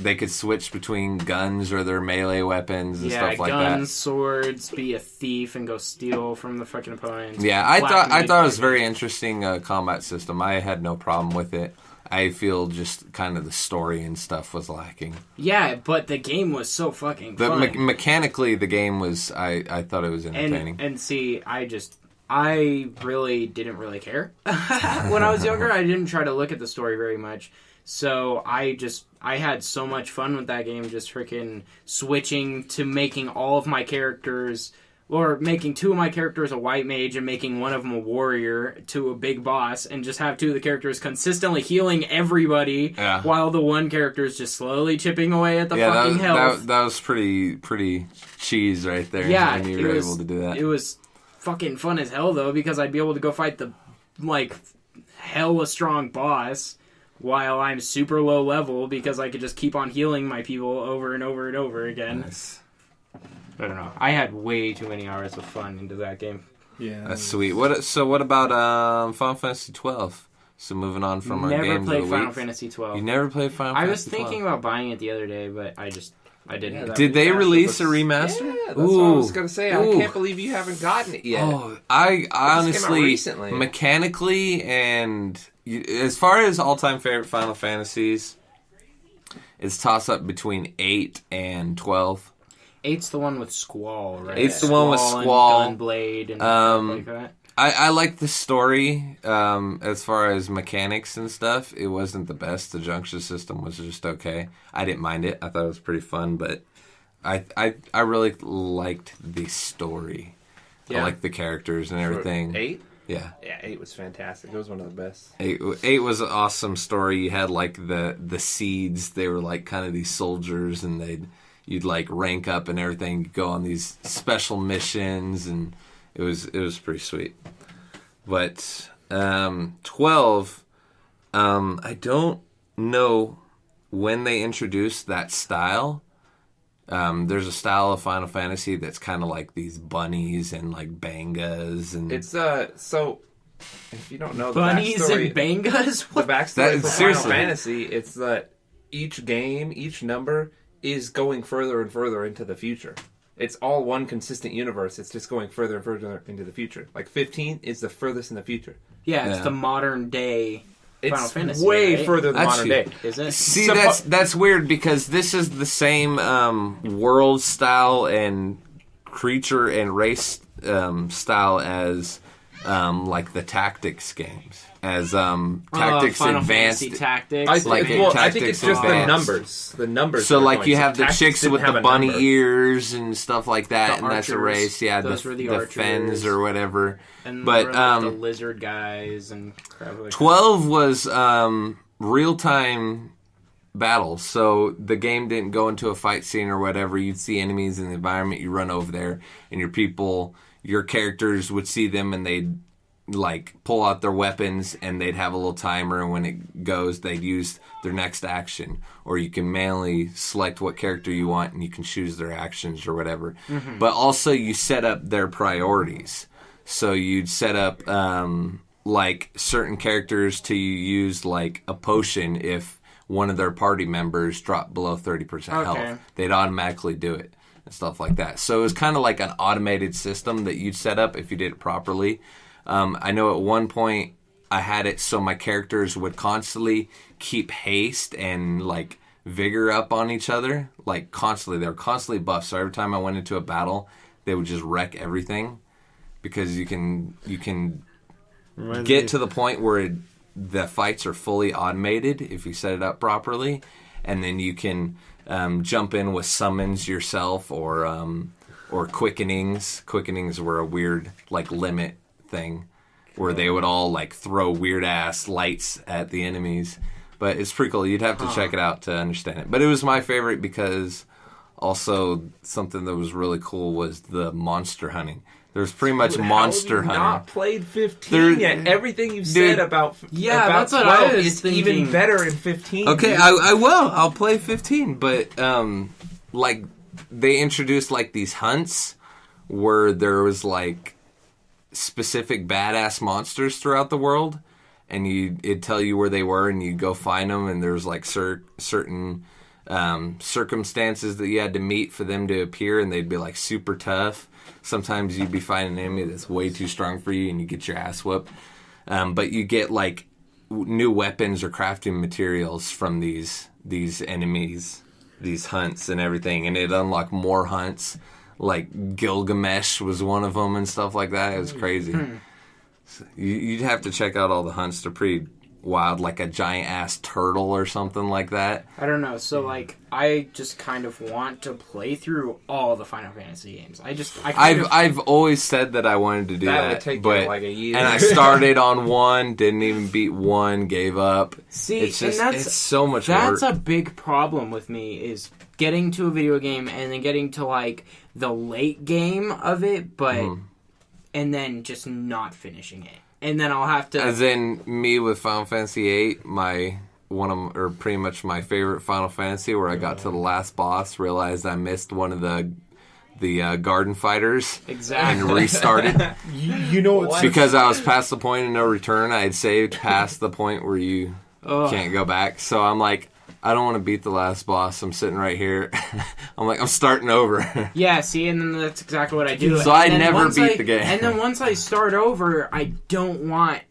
they could switch between guns or their melee weapons and stuff like that. Yeah, guns, swords, be a thief and go steal from the fucking opponents. Yeah, I thought it was very interesting combat system. I had no problem with it. I feel just kind of the story and stuff was lacking. Yeah, but the game was so fucking fun. Mechanically, the game was... I thought it was entertaining. And see, I really didn't really care. When I was younger, I didn't try to look at the story very much. So I had so much fun with that game, just freaking switching to making all of my characters, or making 2 of my characters a white mage and making one of them a warrior to a big boss, and just have 2 of the characters consistently healing everybody while the one character is just slowly chipping away at the fucking health. That was pretty cheese right there. Yeah, when you were able to do that. It was fucking fun as hell, though, because I'd be able to go fight the, like, hella strong boss while I'm super low level, because I could just keep on healing my people over and over and over again. Nice. I don't know. I had way too many hours of fun into that game. Yeah, that's sweet. What about Final Fantasy 12? So moving on from our games of the week. Never played Final Fantasy 12. You never played Final Fantasy 12? I was thinking about buying it the other day, but I didn't. Yeah, did they release a remaster? Yeah, that's what I was going to say. I can't believe you haven't gotten it yet. Oh, I honestly, mechanically, and as far as all-time favorite Final Fantasies, it's toss-up between 8 and 12. 8's the one with Squall, right? 8's the one with Squall. And Gunblade and stuff like that. I like the story. As far as mechanics and stuff, it wasn't the best. The junction system was just okay. I didn't mind it. I thought it was pretty fun, but I really liked the story. Yeah. I liked the characters and everything. 8? Yeah. Yeah, 8 was fantastic. It was one of the best. 8 was an awesome story. You had like the seeds. They were like kind of these soldiers, and you'd like rank up and everything. You'd go on these special missions, and it was pretty sweet. But 12, I don't know when they introduced that style. There's a style of Final Fantasy that's kind of like these bunnies and like bangas, and it's so. If you don't know the bunnies backstory, and bangas, the backstory for Final Fantasy, it's that each game, each number is going further and further into the future. It's all one consistent universe. It's just going further and further into the future. Like 15 is the furthest in the future. Yeah, it's the modern day Final Fantasy. Way right? further than modern day. Is it? See, that's weird because this is the same world style and creature and race style as like the Tactics games. As Tactics Final Advanced. Fantasy Tactics. I think it's just Advanced. the numbers. The numbers. So like you have the Tactics chicks didn't with have the a bunny number. ears and stuff like that, The and that's a archers. race. Yeah, Those were the the archers. Fens or whatever. And But there were, like, the lizard guys and crap like 12 was real time battles. So the game didn't go into a fight scene or whatever. You'd see enemies in the environment. You run over there, and your characters would see them, and they'd like pull out their weapons, and they'd have a little timer, and when it goes, they'd use their next action. Or you can manually select what character you want, and you can choose their actions or whatever. But also you set up their priorities. So you'd set up like certain characters to use like a potion if one of their party members dropped below 30% health. They'd automatically do it and stuff like that. So it was kind of like an automated system that you'd set up if you did it properly. I know at one point I had it so my characters would constantly keep haste and like vigor up on each other. Like constantly. They were constantly buffed. So every time I went into a battle, they would just wreck everything. Because you can get to the point where the fights are fully automated if you set it up properly. And then you can jump in with summons yourself or quickenings. Quickenings were a weird like limit thing where they would all like throw weird ass lights at the enemies. But it's pretty cool. You'd have to check it out to understand it. But it was my favorite because also something that was really cool was the monster hunting. There's pretty much monster hunting. Not played 15 yet. Everything you've said about that's what 12 I was is thinking. even better in 15. Okay, I will. I'll play 15. But like they introduced like these hunts where there was like specific badass monsters throughout the world, and it'd tell you where they were, and you'd go find them. And there's like certain circumstances that you had to meet for them to appear, and they'd be like super tough. Sometimes you'd be fighting an enemy that's way too strong for you, and you get your ass whooped. But you get like new weapons or crafting materials from these enemies, these hunts and everything, and it'd unlock more hunts. Like Gilgamesh was one of them and stuff like that. It was crazy. So you'd have to check out all the hunts. They're pretty wild, like a giant ass turtle or something like that. I don't know. So like, I just kind of want to play through all the Final Fantasy games. I've always said that I wanted to do that, would take but like a year. And I started on one, didn't even beat one, gave up. See, it's just it's so much that's work. a big problem with me is getting to a video game and then getting to like the late game of it, but and then just not finishing it. And then I'll have to... As in me with Final Fantasy VIII, pretty much my favorite Final Fantasy, where I got to the last boss, realized I missed one of the garden fighters, exactly, and restarted. You know what's... Because I was past the point of no return. I had saved past the point where you can't go back. So I'm like, I don't want to beat the last boss. I'm sitting right here. I'm like, I'm starting over. Yeah, see, and then that's exactly what I do. So I never beat the game. And then once I start over, I don't want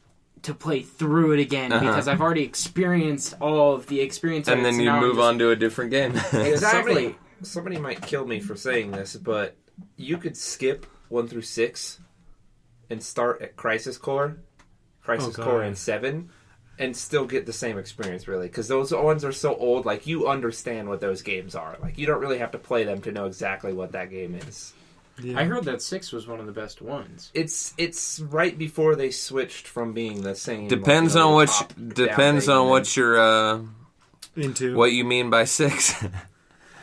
to play through it again because I've already experienced all of the experience. And then you move on to a different game. Exactly. Somebody might kill me for saying this, but you could skip 1 through 6 and start at Crisis Core and 7. And still get the same experience, really. Because those ones are so old, like, you understand what those games are. Like, you don't really have to play them to know exactly what that game is. Yeah. I heard that 6 was one of the best ones. It's right before they switched from being the same... Depends on what you're into. What you mean by 6.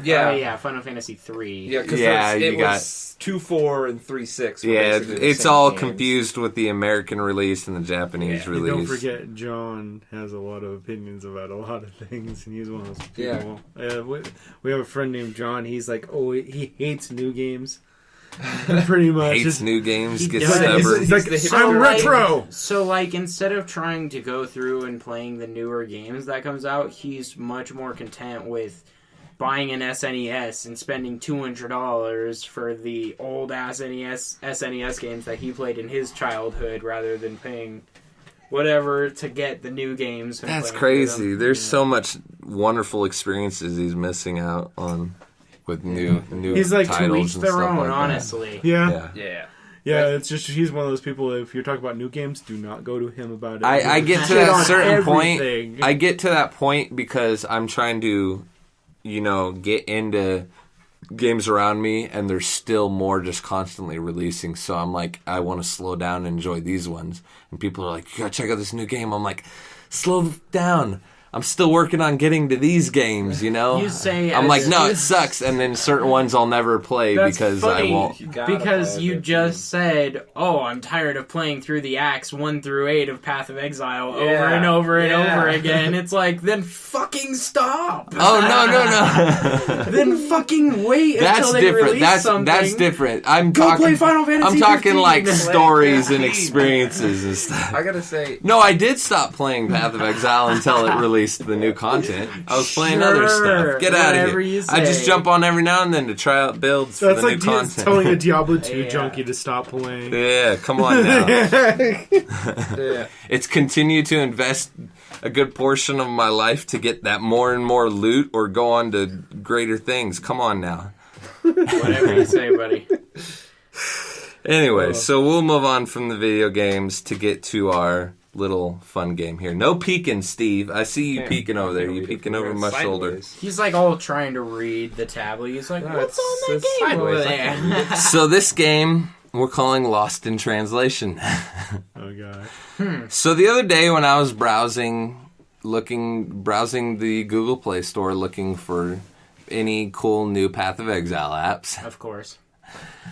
Yeah, Final Fantasy 3. Yeah, because it was 2, 4, and 3, 6. Yeah, it's all confused with the American release and the Japanese release. Don't forget, John has a lot of opinions about a lot of things, and he's one of those people. Yeah. We have a friend named John. He's like, he hates new games. Pretty much. Hates new games, gets stubborn. He's like, I'm retro! So, like, instead of trying to go through and playing the newer games that comes out, he's much more content with buying an SNES and spending $200 for the old SNES games that he played in his childhood rather than paying whatever to get the new games. That's crazy. There's so much wonderful experiences he's missing out on with new he's like titles to each and their stuff own, like honestly. Yeah. Yeah. It's he's one of those people. If you're talking about new games, do not go to him about it. I get to Shit that on certain point. everything. I get to that point because I'm trying to, get into games around me, and there's still more just constantly releasing. So I'm like, I want to slow down and enjoy these ones. And people are like, you gotta check out this new game. I'm like, slow down. I'm still working on getting to these games, You say I'm like, no, it sucks. And then certain ones I'll never play because funny, I won't. Because you just said, oh, I'm tired of playing through the acts 1 through 8 of Path of Exile over and over and over again. It's like, then fucking stop. Oh, no. Then fucking wait until they release something. That's different. Go play Final Fantasy I'm talking 15. like stories and experiences and stuff. I gotta say, No, I did stop playing Path of Exile until it released the new content. I was playing other stuff. Get out of here. I just jump on every now and then to try out builds for the new content. That's like telling a Diablo 2 junkie to stop playing. Yeah, come on now. It's continued to invest a good portion of my life to get that more and more loot or go on to greater things. Come on now. Whatever you say, buddy. Anyway, so we'll move on from the video games to get to our little fun game here. No peeking, Steve. I see you peeking over there. You peeking over my shoulder. He's like all trying to read the tablet. He's like, what's on that game over there? So this game we're calling Lost in Translation. Oh, God. So the other day when I was browsing the Google Play Store looking for any cool new Path of Exile apps. Of course.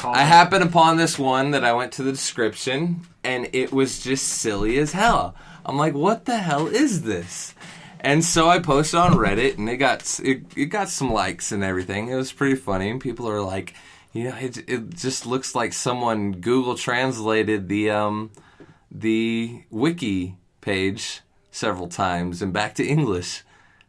I happened upon this one that I went to the description, and it was just silly as hell. I'm like, what the hell is this? And so I posted on Reddit, and it got some likes and everything. It was pretty funny, and people are like, it just looks like someone Google translated the wiki page several times and back to English.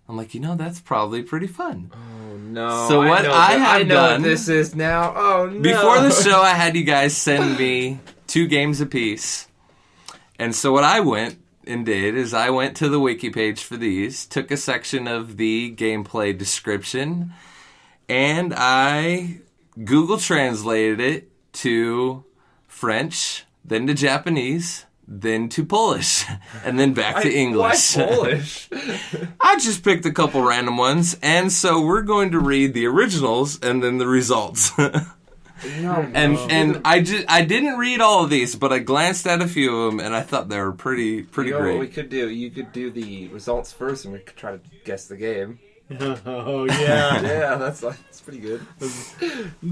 I'm like, that's probably pretty fun. Oh, no. So what I know what this is now. Oh, no. Before the show, I had you guys send me 2 games apiece. And so what I went and did is I went to the wiki page for these, took a section of the gameplay description, and I Google translated it to French, then to Japanese, then to Polish, and then back to English. Why Polish? I just picked a couple random ones, and so we're going to read the originals and then the results. And I didn't read all of these, but I glanced at a few of them, and I thought they were pretty great. What we could do? You could do the results first, and we could try to guess the game. Oh, yeah. Yeah, that's pretty good.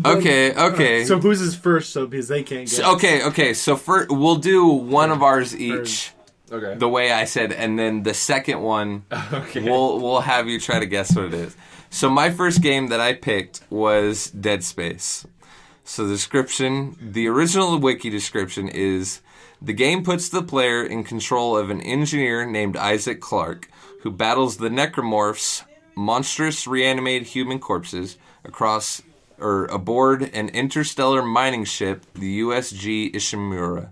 Okay. So whose is first, so because they can't guess. Okay. So first, we'll do one of ours each. Okay. The way I said, and then the second one, we'll have you try to guess what it is. So my first game that I picked was Dead Space. So the original wiki description is, the game puts the player in control of an engineer named Isaac Clarke, who battles the necromorphs, monstrous reanimated human corpses, aboard an interstellar mining ship, the USG Ishimura.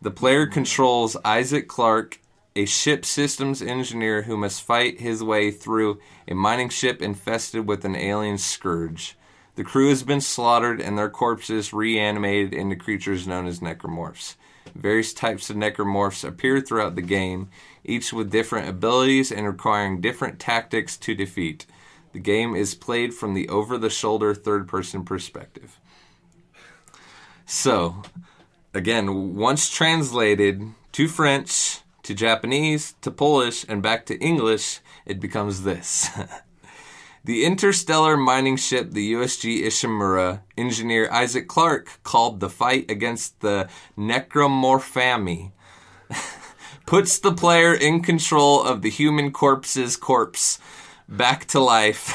The player controls Isaac Clarke, a ship systems engineer who must fight his way through a mining ship infested with an alien scourge. The crew has been slaughtered and their corpses reanimated into creatures known as necromorphs. Various types of necromorphs appear throughout the game, each with different abilities and requiring different tactics to defeat. The game is played from the over-the-shoulder third-person perspective. So, again, once translated to French, to Japanese, to Polish, and back to English, it becomes this. The interstellar mining ship, the USG Ishimura, engineer Isaac Clarke called the fight against the necromorphami, puts the player in control of the human corpse back to life.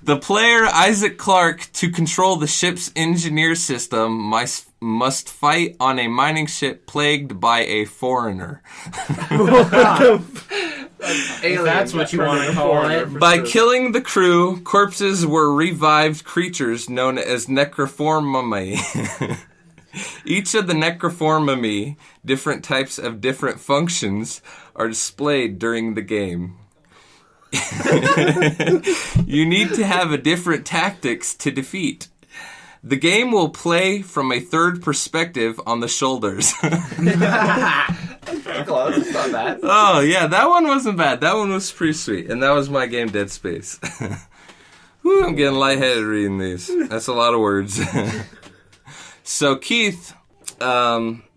The player, Isaac Clarke, to control the ship's engineer system, must fight on a mining ship plagued by a foreigner. Alien, That's what you want to call it. By killing the crew, corpses were revived creatures known as necroformami. Each of the necroformami, different types of different functions, are displayed during the game. You need to have a different tactics to defeat. The game will play from a third perspective on the shoulders. Close. It's not bad. Oh, yeah, that one wasn't bad. That one was pretty sweet. And that was my game, Dead Space. Whew, I'm getting lightheaded reading these. That's a lot of words. So Keith,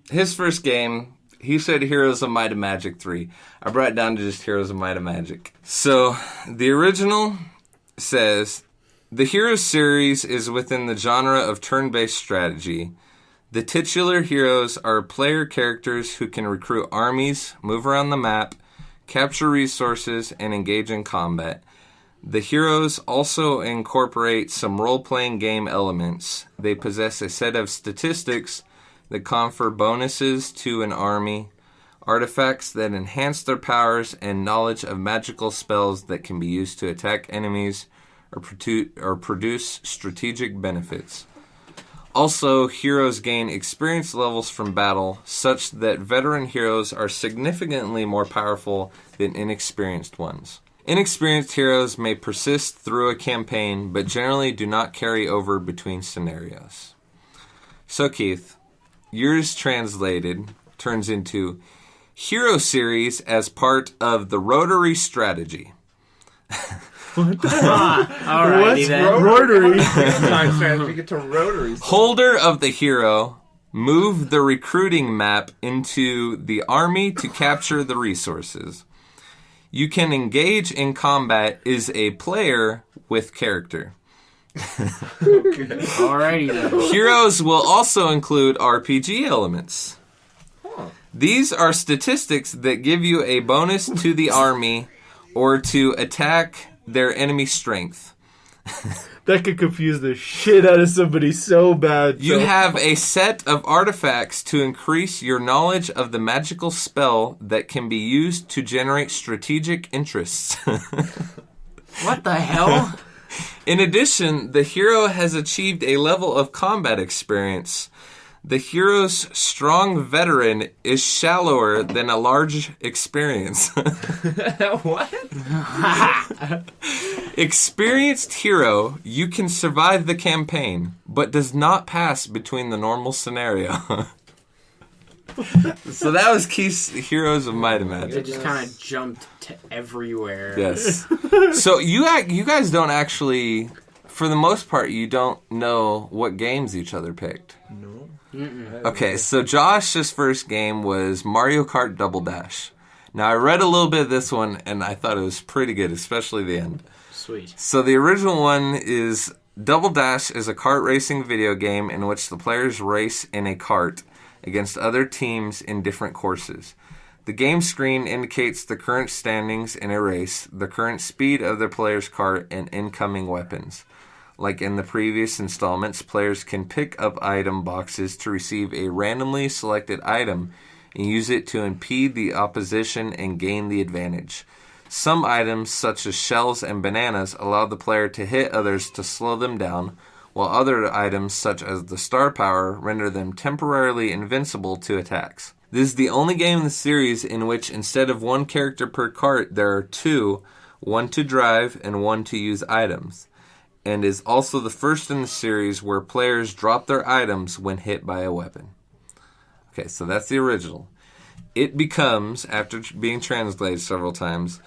his first game, he said Heroes of Might and Magic 3. I brought it down to just Heroes of Might and Magic. So the original says, the Heroes series is within the genre of turn-based strategy. The titular heroes are player characters who can recruit armies, move around the map, capture resources, and engage in combat. The heroes also incorporate some role-playing game elements. They possess a set of statistics that confer bonuses to an army, artifacts that enhance their powers, and knowledge of magical spells that can be used to attack enemies or produce strategic benefits. Also, heroes gain experience levels from battle, such that veteran heroes are significantly more powerful than inexperienced ones. Inexperienced heroes may persist through a campaign, but generally do not carry over between scenarios. So, Keith, yours translated turns into Hero Series as part of the Rotary Strategy. Alrighty then. Rotary? Time strategy, get to rotaries. Holder of the hero, move the recruiting map into the army to capture the resources. You can engage in combat is a player with character. Alrighty then. Heroes will also include RPG elements. These are statistics that give you a bonus to the army or to attack their enemy strength. That could confuse the shit out of somebody so bad. You have a set of artifacts to increase your knowledge of the magical spell that can be used to generate strategic interests. What the hell? In addition, the hero has achieved a level of combat experience. The hero's strong veteran is shallower than a large experience. What? Experienced hero, you can survive the campaign, but does not pass between the normal scenario. So that was Keith's Heroes of Might and Magic. It just kind of jumped to everywhere. Yes. So you guys don't actually, for the most part, you don't know what games each other picked. No. Okay, so Josh's first game was Mario Kart Double Dash. Now, I read a little bit of this one, and I thought it was pretty good, especially the end. Sweet. So the original one is Double Dash is a kart racing video game in which the players race in a kart against other teams in different courses. The game screen indicates the current standings in a race, the current speed of the player's kart, and incoming weapons. Like in the previous installments, players can pick up item boxes to receive a randomly selected item and use it to impede the opposition and gain the advantage. Some items, such as shells and bananas, allow the player to hit others to slow them down, while other items, such as the star power, render them temporarily invincible to attacks. This is the only game in the series in which, instead of one character per kart, there are two, one to drive and one to use items, and is also the first in the series where players drop their items when hit by a weapon. Okay, so that's the original. It becomes, after being translated several times,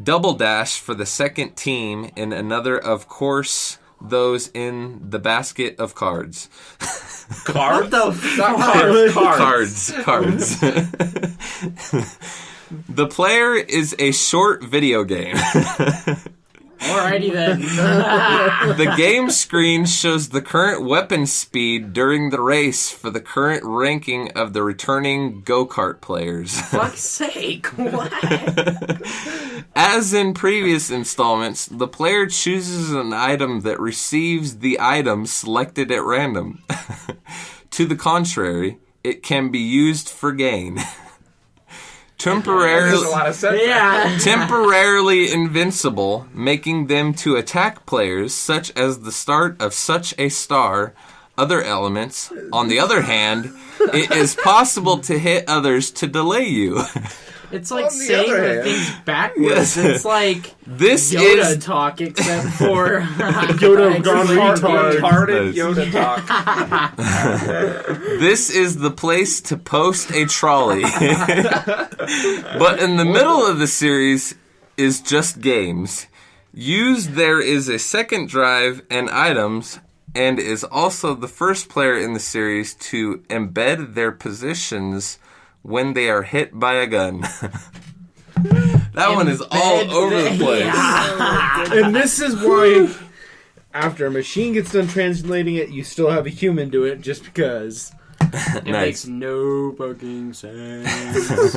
Double Dash for the second team in another, of course, those in the basket of cards. Cards? What the fuck? Cards. The player is a short video game. Alrighty then. The game screen shows the current weapon speed during the race for the current ranking of the returning go-kart players. Fuck's sake, what? As in previous installments, the player chooses an item that receives the item selected at random. To the contrary, it can be used for gain. temporarily, a lot of sense. Yeah. temporarily invincible, making them to attack players such as the start of such a star. Other elements, on the other hand, it is possible to hit others to delay you. It's like On the saying other the hand- things backwards. Yes. It's like This Yoda is talk, except for Yoda gone retard. Retarded Nice. Yoda talk. This is the place to post a trolley. But in the middle of the series is just games. Used there is a second drive and items, and is also the first player in the series to embed their positions when they are hit by a gun. That one is all over the place. Yeah. And this is why, after a machine gets done translating it, you still have a human do it, just because. It Nice. makes no fucking sense.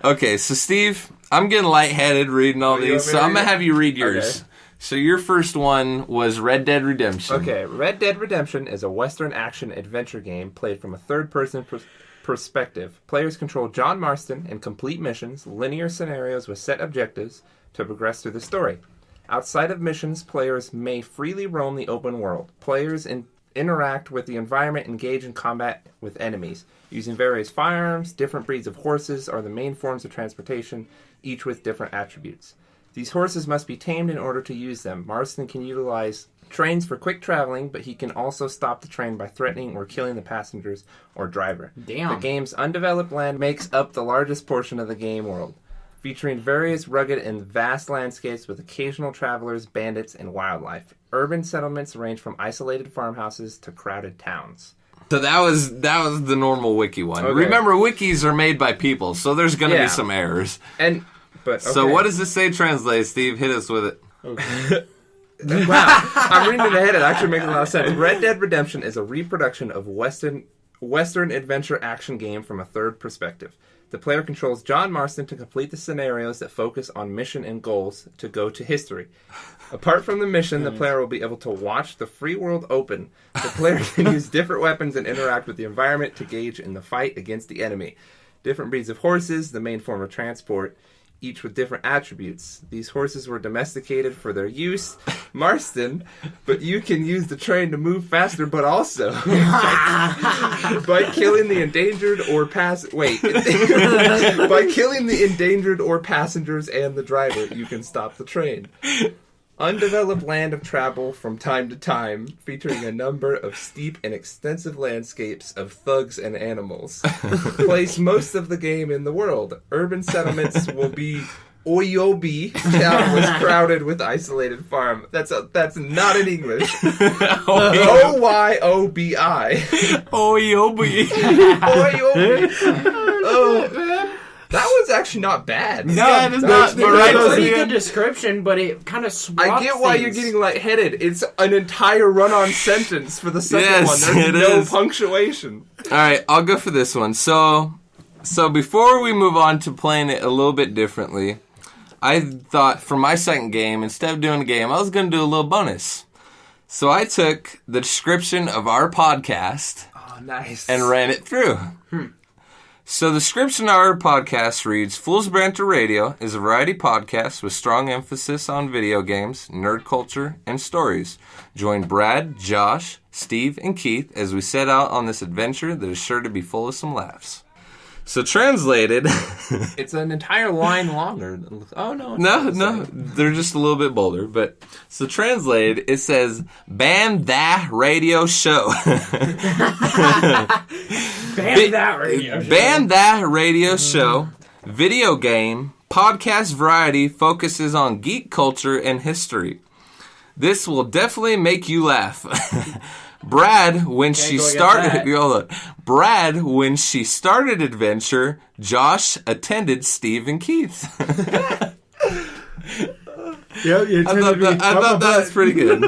Okay, so Steve, I'm getting lightheaded reading all you these, want me so to I'm read going to it? have you read yours. Okay. So your first one was Red Dead Redemption. Okay, Red Dead Redemption is a Western action adventure game played from a third-person perspective. Players control John Marston and complete missions, linear scenarios with set objectives to progress through the story. Outside of missions, players may freely roam the open world. Players interact with the environment, engage in combat with enemies. Using various firearms, different breeds of horses are the main forms of transportation, each with different attributes. These horses must be tamed in order to use them. Marston can utilize trains for quick traveling, but he can also stop the train by threatening or killing the passengers or driver. Damn. The game's undeveloped land makes up the largest portion of the game world, featuring various rugged and vast landscapes with occasional travelers, bandits, and wildlife. Urban settlements range from isolated farmhouses to crowded towns. So that was the normal wiki one. Okay. Remember, wikis are made by people, so there's going to Yeah. be some errors. But So okay. what does this say translate, Steve? Hit us with it. Wow, I'm reading it ahead. It actually makes a lot of sense. Red Dead Redemption is a reproduction of Western adventure action game from a third perspective. The player controls John Marston to complete the scenarios that focus on mission and goals to go to history. Apart from the mission, the player will be able to watch the free world open. The player can use different weapons and interact with the environment to gauge in the fight against the enemy. Different breeds of horses, the main form of transport, each with different attributes. These horses were domesticated for their use, Marston, but you can use the train to move faster, but also by killing the endangered or by killing the endangered or passengers and the driver, you can stop the train. Undeveloped land of travel from time to time, featuring a number of steep and extensive landscapes of thugs and animals. Place most of the game in the world. Urban settlements will be Oyobi. Town was crowded with isolated farm. That's not in English. O-Y-O-B-I. Oyobi. Oyobi. Oh, man. That was actually not bad. No, it is not. But It's right a to pretty the good end. description, but it kind of swaps I get why things. you're getting lightheaded. It's an entire run-on sentence for the second Yes, one. There's it no is. punctuation. All right, I'll go for this one. So before we move on to playing it a little bit differently, I thought for my second game, instead of doing a game, I was going to do a little bonus. So I took the description of our podcast Oh, nice. and ran it through. So the description of our podcast reads, Fool's Banter Radio is a variety podcast with strong emphasis on video games, nerd culture, and stories. Join Brad, Josh, Steve, and Keith as we set out on this adventure that is sure to be full of some laughs. So translated... It's an entire line longer. Oh, no. It's No, not the no, same. they're just a little bit bolder. But so translated, it says "Ban that radio show." Ban that radio show. Ban that radio show. Video game podcast variety focuses on geek culture and history. This will definitely make you laugh. Brad, when she go against started, that. hold on. Brad, when she started Adventure, Josh attended Steve and Keith. Yeah, you I thought that was pretty good.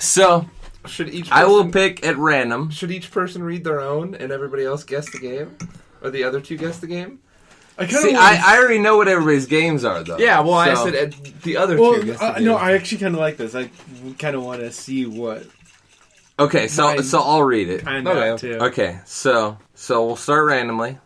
So, Should each I will person- pick at random. Should each person read their own and everybody else guess the game? Or the other two guess the game? I kind See, of I already know what everybody's games are, though. Yeah, well, I So- said the other two Well, guess the game. no, I actually kind of like this. I kind of want to see what Okay, so Mine- I'll read it. kind Okay. of too. Okay, so we'll start randomly.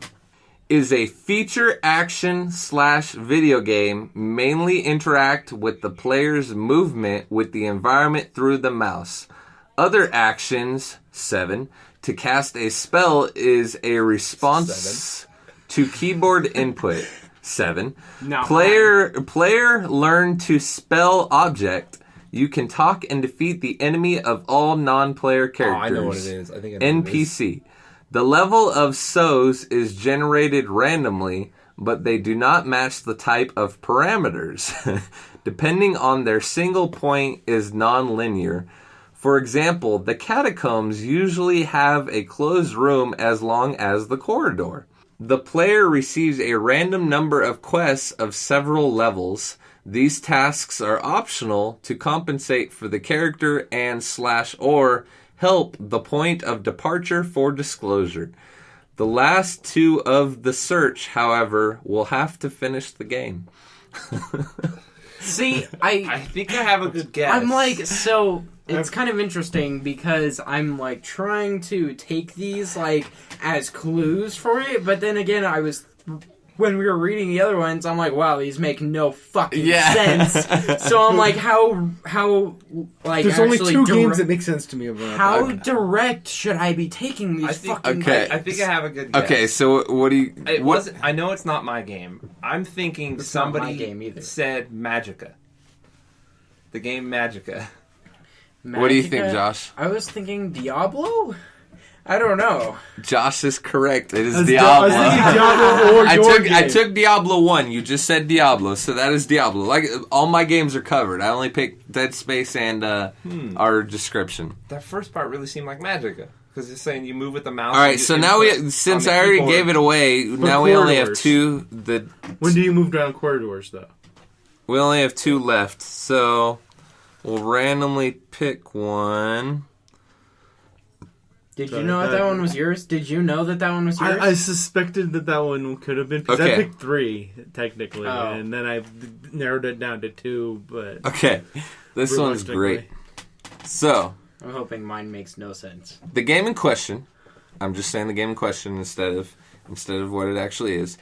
is a feature action/video game. Mainly interact with the player's movement with the environment through the mouse. Other actions, 7. To cast a spell is a response to keyboard input. 7. No. Player learn to spell object. You can talk and defeat the enemy of all non-player characters. I know what it is. I think I know NPC. The level of SOs is generated randomly, but they do not match the type of parameters. Depending on their single point is non-linear. For example, the catacombs usually have a closed room as long as the corridor. The player receives a random number of quests of several levels. These tasks are optional to compensate for the character and /or help the point of departure for disclosure. The last 2 of the search, however, will have to finish the game. See, I think I have a good guess. I'm like, so it's kind of interesting because I'm like trying to take these like as clues for it, but then again, when we were reading the other ones, I'm like, wow, these make no fucking sense. So I'm like, how like there's only 2 games that make sense to me about how direct should I be taking these fucking? Okay. I think I have a good guess. Okay, so what do you... It wasn't. I know it's not my game. I'm thinking It's not my somebody game either. said Magica. The game Magica. What do you think, Josh? I was thinking Diablo. I don't know. Josh is correct. It is Diablo. I was thinking Diablo or your game. I took Diablo 1. You just said Diablo, so that is Diablo. Like, all my games are covered. I only picked Dead Space and our description. That first part really seemed like Magica. Because it's saying you move with the mouse. All right, so now since I already gave it away, now we only have 2. When do you move down corridors, though? We only have 2 left, so we'll randomly pick one. Did you know that one was yours? Did you know that one was yours? I suspected that one could have been, because I picked 3, technically, and then I narrowed it down to 2, but... Okay, this one's great. So... I'm hoping mine makes no sense. The game in question, I'm just saying the game in question instead of what it actually is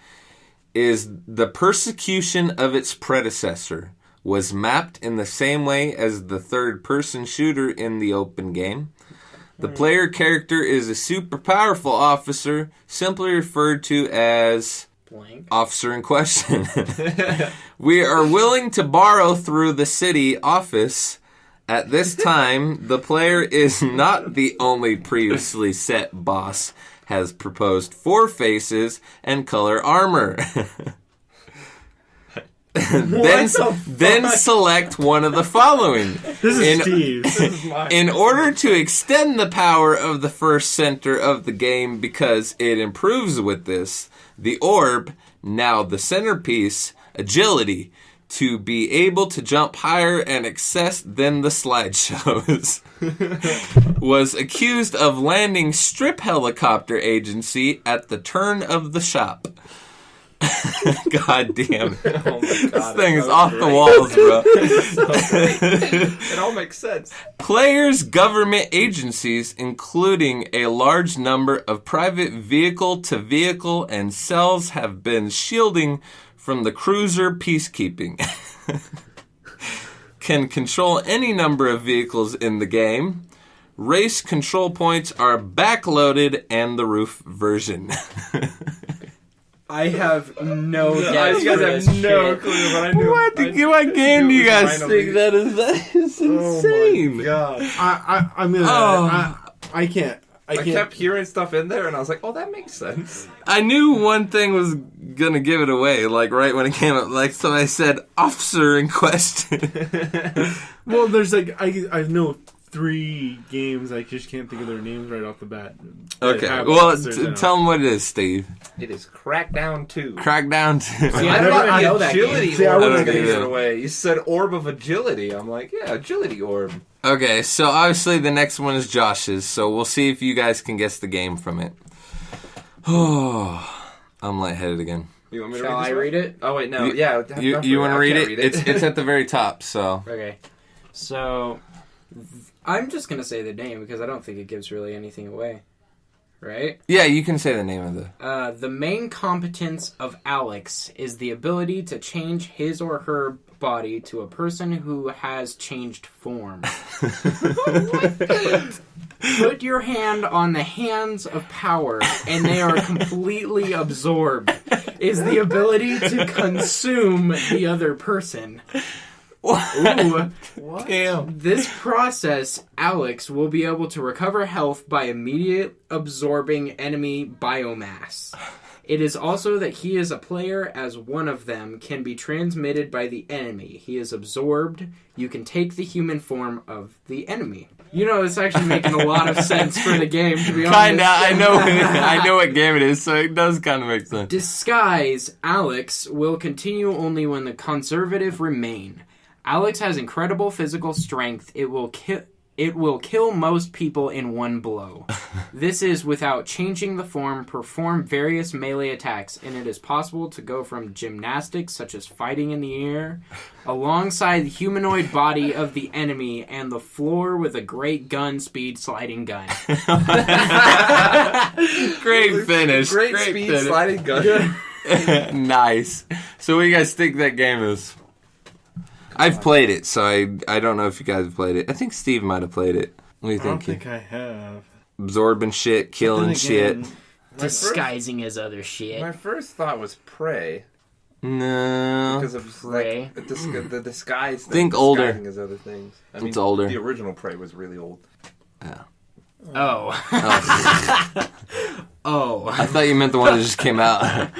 the persecution of its predecessor was mapped in the same way as the third-person shooter in the open game. The player character is a super powerful officer, simply referred to as Blank. Officer in question. We are willing to borrow through the city office. At this time, the player is not the only previously set boss, has proposed 4 faces and color armor. Then select one of the following. This is Steve's. In order to extend the power of the first center of the game, because it improves with this, the orb, now the centerpiece, agility, to be able to jump higher and access than the slideshows, was accused of landing strip helicopter agency at the turn of the shop. God damn. Oh my God, this thing is off the walls, bro. It all makes sense. Players' government agencies, including a large number of private vehicle-to-vehicle and cells, have been shielding from the cruiser peacekeeping. Can control any number of vehicles in the game. Race control points are backloaded and the roof version. I have no guess. You guys have no clue, but I knew. What game do you guys think that is? That is insane. Oh my God. I can't. I kept hearing stuff in there, and I was like, "Oh, that makes sense." I knew one thing was gonna give it away, like right when it came up. Like, so I said, "Officer in question." Well, there's like I know 3 games. I just can't think of their names right off the bat. Okay, well, tell them what it is, Steve. It is Crackdown 2. Crackdown 2. See, I don't know that agility game. orb I was don't going to know. give it away. You said Orb of Agility. I'm like, yeah, Agility Orb. Okay, so obviously the next one is Josh's, so we'll see if you guys can guess the game from it. Oh, I'm lightheaded again. You want me to Shall read this I one? read it? Oh, wait, no. You want to read it? It's at the very top, so. Okay. So, I'm just going to say the name because I don't think it gives really anything away. right? Yeah, you can say the name of the... The main competence of Alex is the ability to change his or her body to a person who has changed form. Put your hand on the hands of power, and they are completely absorbed. Is the ability to consume the other person. Ooh. What? Damn. This process, Alex will be able to recover health by immediate absorbing enemy biomass. It is also that he is a player, as one of them can be transmitted by the enemy. He is absorbed. You can take the human form of the enemy. You know, it's actually making a lot of sense for the game, to be honest. Kinda, I know what game it is, so it does kind of make sense. Disguise, Alex, will continue only when the conservative remain. Alex has incredible physical strength. It will kill most people in one blow. This is without changing the form, perform various melee attacks, and it is possible to go from gymnastics, such as fighting in the air, alongside the humanoid body of the enemy and the floor with a great gun speed sliding gun. Great finish. Great speed finish. Sliding gun. Nice. So what do you guys think that game is? I've played it, so I don't know if you guys have played it. I think Steve might have played it. What do you think? I don't think I have. Absorbing shit, killing shit. Disguising as other shit. My first thought was Prey. No. Because of Prey. Like, the disguise thing. Think older. Disguising as other things. I mean, it's older. The original Prey was really old. Yeah. Oh. Oh. I thought you meant the one that just came out.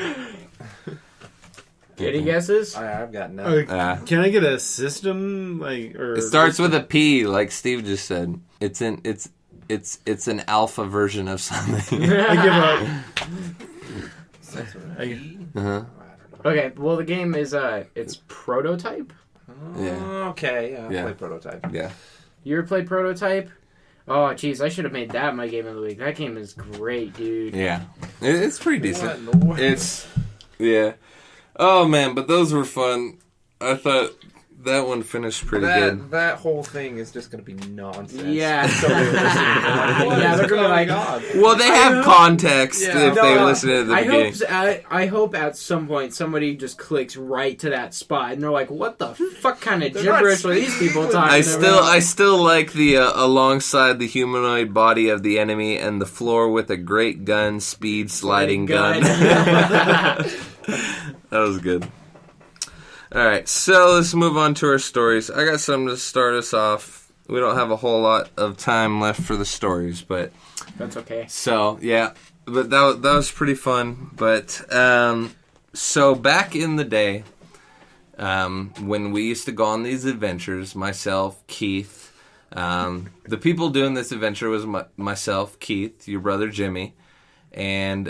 Any guesses? I've got none. Can I get a system or it starts with a P, like Steve just said. It's an alpha version of something. I give up. Okay, well the game is it's Prototype. Yeah. Okay, yeah. Play Prototype. Yeah. You ever played Prototype? Oh, jeez, I should have made that my game of the week. That game is great, dude. Yeah. It's pretty decent. What in the world? Yeah. Oh, man, but those were fun. I thought that one finished pretty good. That whole thing is just going to be nonsense. Yeah. Yeah, they're going to like... Well, they have context if they listen to the beginning. I hope at some point somebody just clicks right to that spot and they're like, what the fuck kind of gibberish are these people talking about? I still like the alongside the humanoid body of the enemy and the floor with a great gun, speed sliding gun. That was good. Alright, so let's move on to our stories. I got something to start us off. We don't have a whole lot of time left for the stories, but... That's okay. So, yeah. But that was pretty fun. But, so back in the day, when we used to go on these adventures, myself, Keith, the people doing this adventure was myself, Keith, your brother Jimmy, and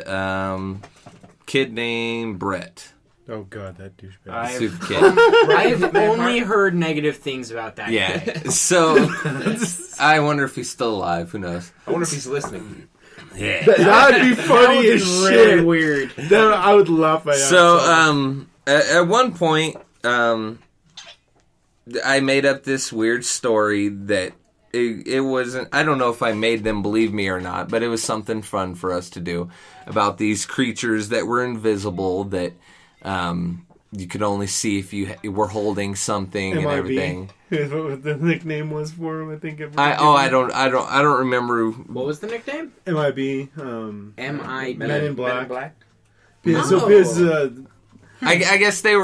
kid named Brett. Oh god, that douchebag. Super kid. I've only heard negative things about that guy. So I wonder if he's still alive. Who knows? I wonder if he's listening. Yeah. That'd be funny as shit. Really weird. I would laugh my ass So, at one point, I made up this weird story that it wasn't... I don't know if I made them believe me or not, but it was something fun for us to do about these creatures that were invisible that... you could only see if you were holding something and everything. Is what the nickname was for him, I think. I don't remember. What was the nickname? MIB. MIB. Men in Black. Yeah, so I guess they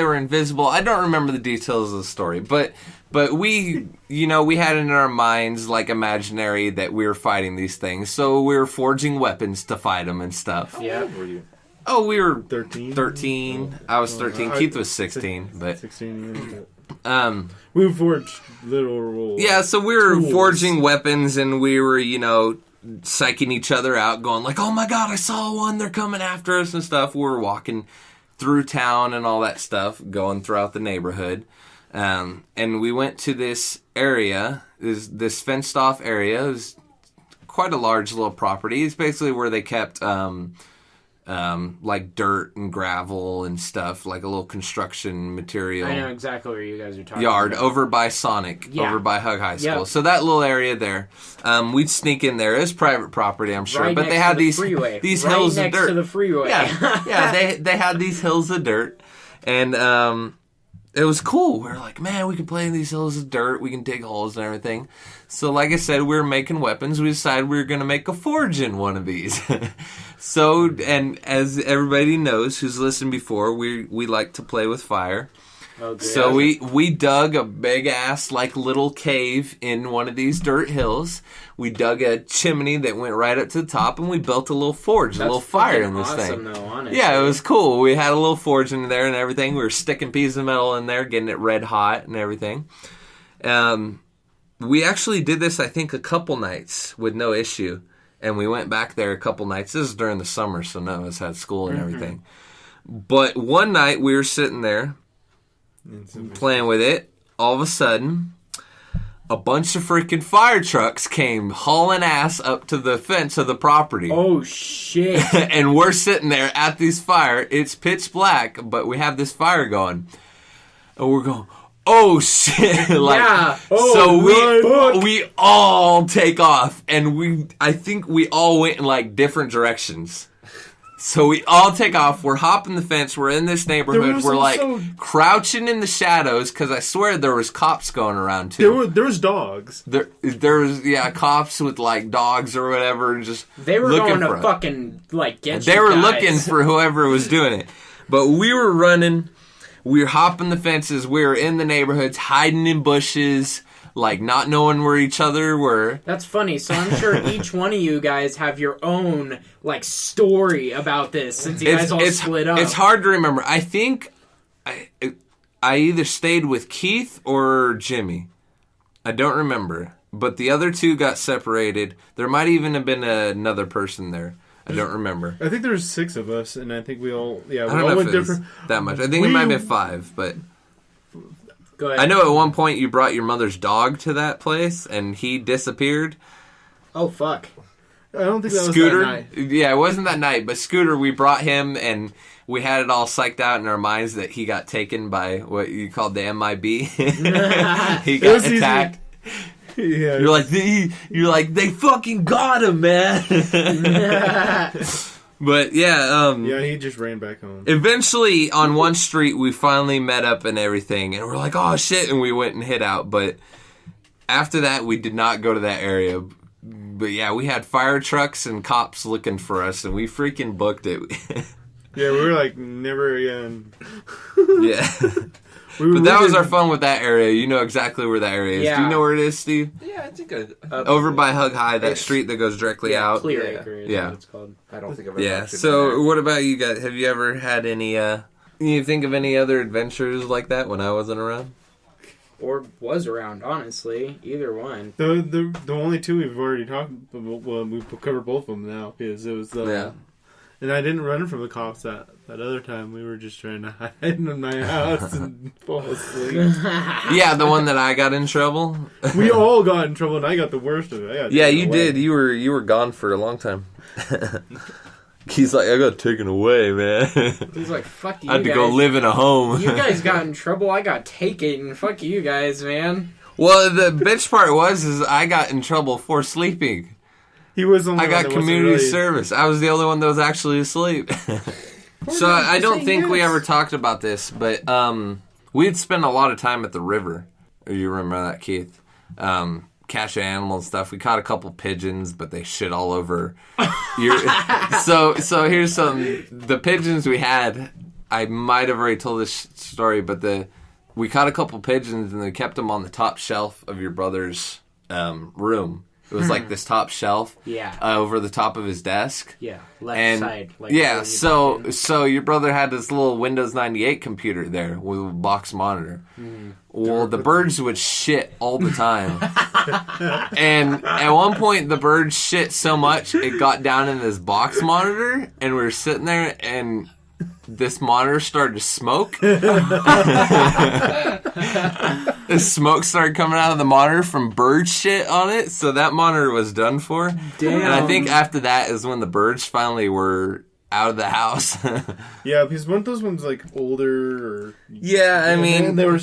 were invisible. I don't remember the details of the story, but we had it in our minds like imaginary that we were fighting these things, so we were forging weapons to fight them and stuff. Yeah. How old were you? Oh, we were 13. I was 13. Keith was 16, but 16. We forged literal. Yeah, so we were tools. forging weapons, and we were psyching each other out, going like, "Oh my god, I saw one! They're coming after us!" and stuff. We were walking through town and all that stuff, going throughout the neighborhood, and we went to this area, this fenced off area. It was quite a large little property. It's basically where they kept like dirt and gravel and stuff, like a little construction material. I know exactly where you guys are talking yard about. over by Sonic, Yeah. over by Hug High School. Yep. So that little area there, we'd sneak in there. It's private property, I'm sure, Right but they next had to the these freeway. these Right hills of next dirt. to the freeway. Yeah, they had these hills of dirt, and it was cool. We were like, man, we can play in these hills of dirt. We can dig holes and everything. So, like I said, we were making weapons. We decided we were going to make a forge in one of these. So, and as everybody knows who's listened before, we like to play with fire. Oh, good. So we dug a big ass like little cave in one of these dirt hills. We dug a chimney that went right up to the top, and we built a little forge, a little fire in this awesome, thing. Though, honestly. Yeah, it was cool. We had a little forge in there and everything. We were sticking pieces of metal in there, getting it red hot and everything. We actually did this, I think, a couple nights with no issue. And we went back there a couple nights. This is during the summer, so none of us had school and everything. But one night we were sitting there playing with it. All of a sudden, a bunch of freaking fire trucks came hauling ass up to the fence of the property. Oh, shit. And we're sitting there at this fire. It's pitch black, but we have this fire going. And we're going, oh shit. Like, yeah. So we all take off, and I think we all went in like different directions. So we all take off. We're hopping the fence. We're in this neighborhood. We're like crouching in the shadows because I swear there was cops going around too. There was dogs. There was cops with like dogs or whatever, just they were looking going for to fucking like get. They you were guys. looking for whoever was doing it, but we were running. We were hopping the fences. We were in the neighborhoods, hiding in bushes, like not knowing where each other were. That's funny. So I'm sure each one of you guys have your own like story about this since you guys all split up. It's hard to remember. I think I either stayed with Keith or Jimmy. I don't remember. But the other two got separated. There might even have been another person there. I don't remember. I think there was 6 of us, and I think we all I don't know if it was that much. I think it might have been 5, but Go ahead. I know at one point you brought your mother's dog to that place, and he disappeared. Oh fuck! I don't think that Scooter, was that night. Yeah, it wasn't that night, but Scooter, we brought him, and we had it all psyched out in our minds that he got taken by what you called the MIB. He got attacked. Yeah, You're like they fucking got him, man. But yeah, he just ran back home. Eventually, on one street, we finally met up and everything, and we're like, oh shit, and we went and hid out. But after that, we did not go to that area. But yeah, we had fire trucks and cops looking for us, and we freaking booked it. Yeah, we were like, never again. Yeah. But that was our fun with that area. You know exactly where that area is. Yeah. Do you know where it is, Steve? Yeah, I think Over by Hug High, that street that goes directly out. Clear Yeah. Acre is Yeah. what it's called. I don't think I've ever Yeah. actually been So, there. what about you guys? Have you ever had any? You think of any other adventures like that when I wasn't around? Or was around, honestly. Either one. The only 2 we've already talked about, well, we've covered both of them now, because it was Yeah. And I didn't run from the cops that other time. We were just trying to hide in my house and fall asleep. Yeah, the one that I got in trouble. We all got in trouble, and I got the worst of it. I got Yeah, taken you away. did. You were gone for a long time. He's like, I got taken away, man. He's like, fuck you I had to guys. go live in a home. You guys got in trouble. I got taken. Fuck you guys, man. Well, the bitch part is I got in trouble for sleeping. He was the only I one got that wasn't community really- service. I was the only one that was actually asleep. So I don't think we ever talked about this, but we'd spend a lot of time at the river. You remember that, Keith? Catching animals and stuff. We caught a couple pigeons, but they shit all over. So here's the pigeons we had. I might have already told this story, but we caught a couple pigeons and they kept them on the top shelf of your brother's room. It was like this top shelf, Yeah. over the top of his desk. Yeah. Left And side. Like yeah, when you walk so your brother had this little Windows 98 computer there with a box monitor. Well, the birds would shit all the time. And at one point, the birds shit so much, it got down in this box monitor, and we were sitting there, and this monitor started to smoke. The smoke started coming out of the monitor from bird shit on it, so that monitor was done for. Damn. And I think after that is when the birds finally were out of the house. Yeah, because weren't those ones like older? Or, yeah, I mean, they were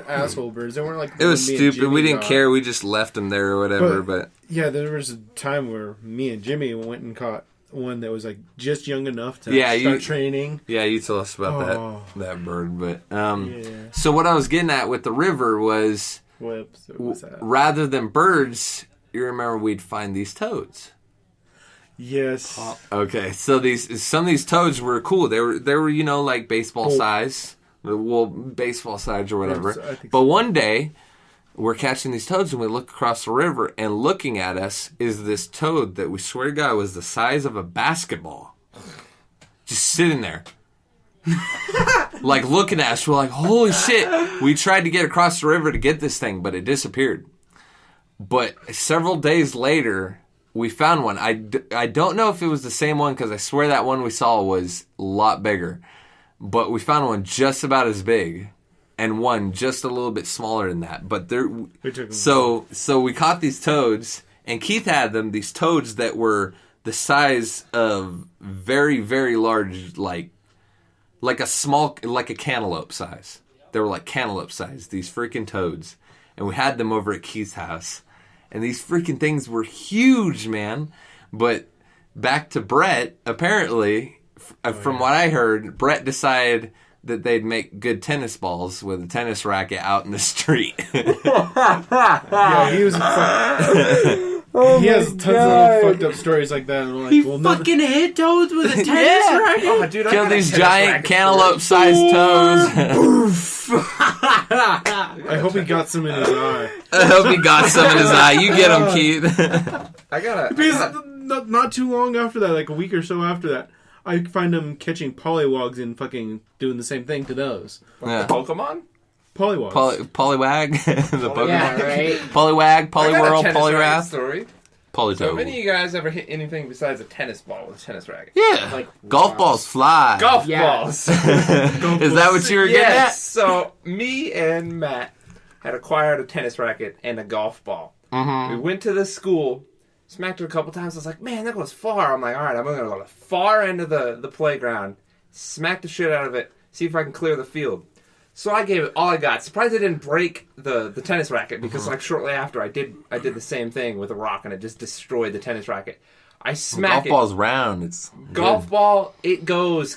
asshole birds. They weren't like. It was stupid. We didn't care. We just left them there or whatever. But yeah, there was a time where me and Jimmy went and caught one that was like just young enough to start training. Yeah, you told us about that bird. But so what I was getting at with the river was, rather than birds, you remember we'd find these toads. Yes. Okay, so some of these toads were cool. They were like baseball size, baseball size or whatever. But one day, we're catching these toads and we look across the river, and looking at us is this toad that we swear to God was the size of a basketball, just sitting there, like looking at us. We're like, holy shit! We tried to get across the river to get this thing, but it disappeared. But several days later, we found one. I don't know if it was the same one, because I swear that one we saw was a lot bigger. But we found one just about as big, and one just a little bit smaller than that. But so we caught these toads, and Keith had them, these toads that were the size of very, very large, like a cantaloupe size. They were like cantaloupe size, these freaking toads. And we had them over at Keith's house. And these freaking things were huge, man. But back to Brett, apparently, from what I heard, Brett decided that they'd make good tennis balls with a tennis racket out in the street. Yeah, he was he has tons of fucked up stories like that. And he fucking hit toads with a tennis racket? Oh, dude, kill these giant cantaloupe-sized toads. I hope he got some in his eye. I hope he got some in his eye. You get him, Keith. Because not too long after that, like a week or so after that, I find him catching pollywogs and fucking doing the same thing to those. Like the Pokemon? Pollywogs. Pollywag? The Pokemon? Yeah, right? Poliwag, Poliwhirl, Poliwrath. Story. Polytoad. So, have any of you guys ever hit anything besides a tennis ball with a tennis racket? Yeah. Like golf balls fly. Golf balls. Is that what you were getting at? Yes. So, me and Matt had acquired a tennis racket and a golf ball. Mm-hmm. We went to the school, smacked it a couple times. I was like, man, that goes far. I'm like, all right, I'm going to go to the far end of the playground, smack the shit out of it, see if I can clear the field. So I gave it all I got. Surprised I didn't break the tennis racket, because like shortly after I did the same thing with a rock, and it just destroyed the tennis racket. I smack golf ball's round. It's golf good. Ball. It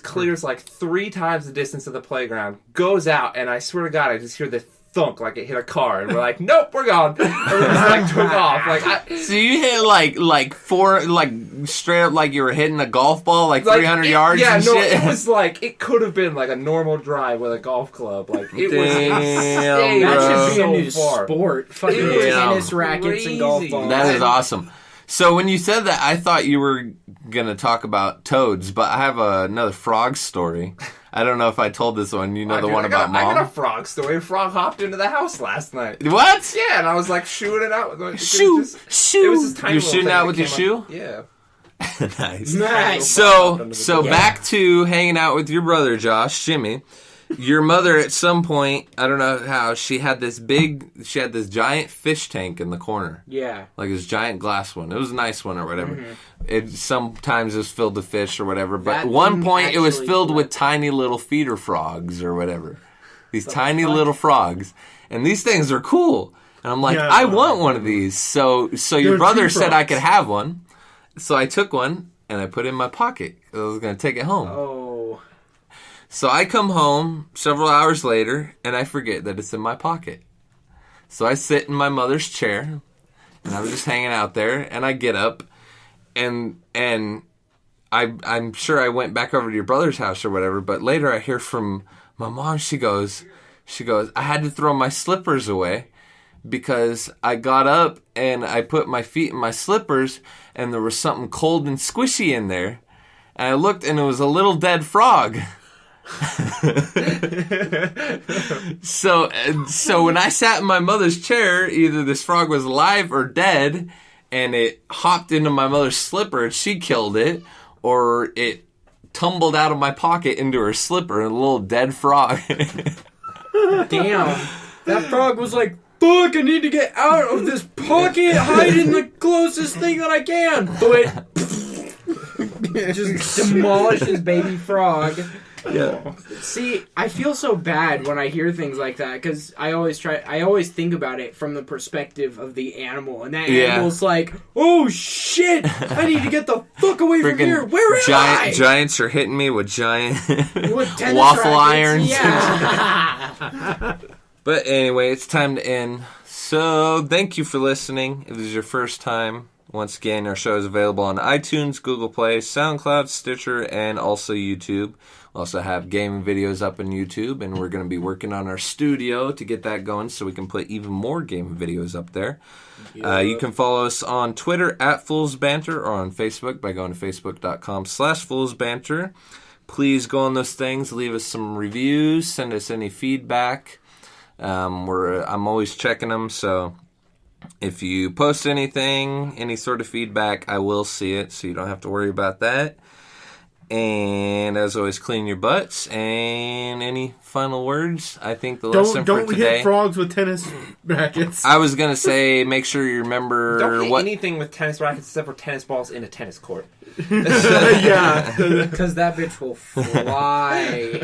clears like 3 times the distance of the playground, goes out, and I swear to God, I just hear this thunk like it hit a car, and we're like, nope, we're gone. And we just like took off. So you hit like 4, like straight up like you were hitting a golf ball like 300 yards and shit? It was like, it could have been like a normal drive with a golf club. Like, it was insane. That should be a new far. sport. Fucking tennis rackets and golf balls. That is awesome. So when you said that, I thought you were going to talk about toads, but I have another frog story. I don't know if I told this one. You know the one about Mom? I got a frog story. A frog hopped into the house last night. What? Yeah, and I was like shooing it out. Shoo! It was this tiny You're little shooting thing out that with your came shoe? up. Yeah. Nice. So back to hanging out with your brother, Josh, Jimmy. Your mother, at some point, I don't know how, she had this giant fish tank in the corner. Yeah. Like this giant glass one. It was a nice one or whatever. Mm-hmm. It sometimes was filled with fish or whatever. But at one point, it was filled with tiny little feeder frogs or whatever. These tiny little frogs. And these things are cool. And I'm like, I want one of these. So your brother said I could have one. So I took one and I put it in my pocket. I was going to take it home. Oh. So I come home several hours later, and I forget that it's in my pocket. So I sit in my mother's chair, and I'm just hanging out there, and I get up, and I'm sure I went back over to your brother's house or whatever, but later I hear from my mom, she goes, I had to throw my slippers away because I got up, and I put my feet in my slippers, and there was something cold and squishy in there, and I looked, and it was a little dead frog. So when I sat in my mother's chair, either this frog was alive or dead, and it hopped into my mother's slipper and she killed it, or it tumbled out of my pocket into her slipper, a little dead frog. Damn. That frog was like, fuck, I need to get out of this pocket, hide in the closest thing that I can. But just demolishes baby frog. Yeah. See, I feel so bad when I hear things like that because I always think about it from the perspective of the animal, and that animal's like, "Oh shit! I need to get the fuck away from here. Where am I?" Giants are hitting me with giant with waffle irons. Yeah. But anyway, it's time to end. So thank you for listening. If this is your first time, once again, our show is available on iTunes, Google Play, SoundCloud, Stitcher, and also YouTube. We also have gaming videos up on YouTube, and we're going to be working on our studio to get that going so we can put even more gaming videos up there. You can follow us on Twitter @FoolsBanter or on Facebook by going to facebook.com/FoolsBanter. Please go on those things, leave us some reviews, send us any feedback. I'm always checking them, so if you post anything, any sort of feedback, I will see it, so you don't have to worry about that. And as always, clean your butts. And any final words? I think the lesson for today... Don't hit frogs with tennis rackets. I was going to say, make sure you remember... Don't hit anything with tennis rackets except for tennis balls in a tennis court. Yeah. Because that bitch will fly.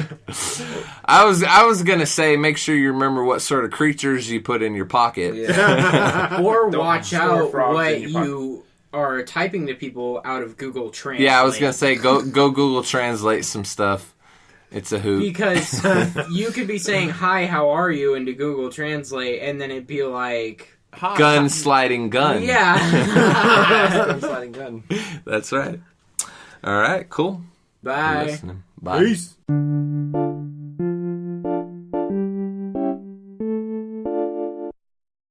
I was going to say, make sure you remember what sort of creatures you put in your pocket. Yeah. Or watch out what you are typing to people out of Google Translate. Yeah, I was going to say, go Google Translate some stuff. It's a hoot. Because you could be saying, "Hi, how are you?" into Google Translate, and then it'd be like... Gun sliding gun. Yeah. Gun sliding gun. That's right. All right, cool. Bye. Bye. Peace.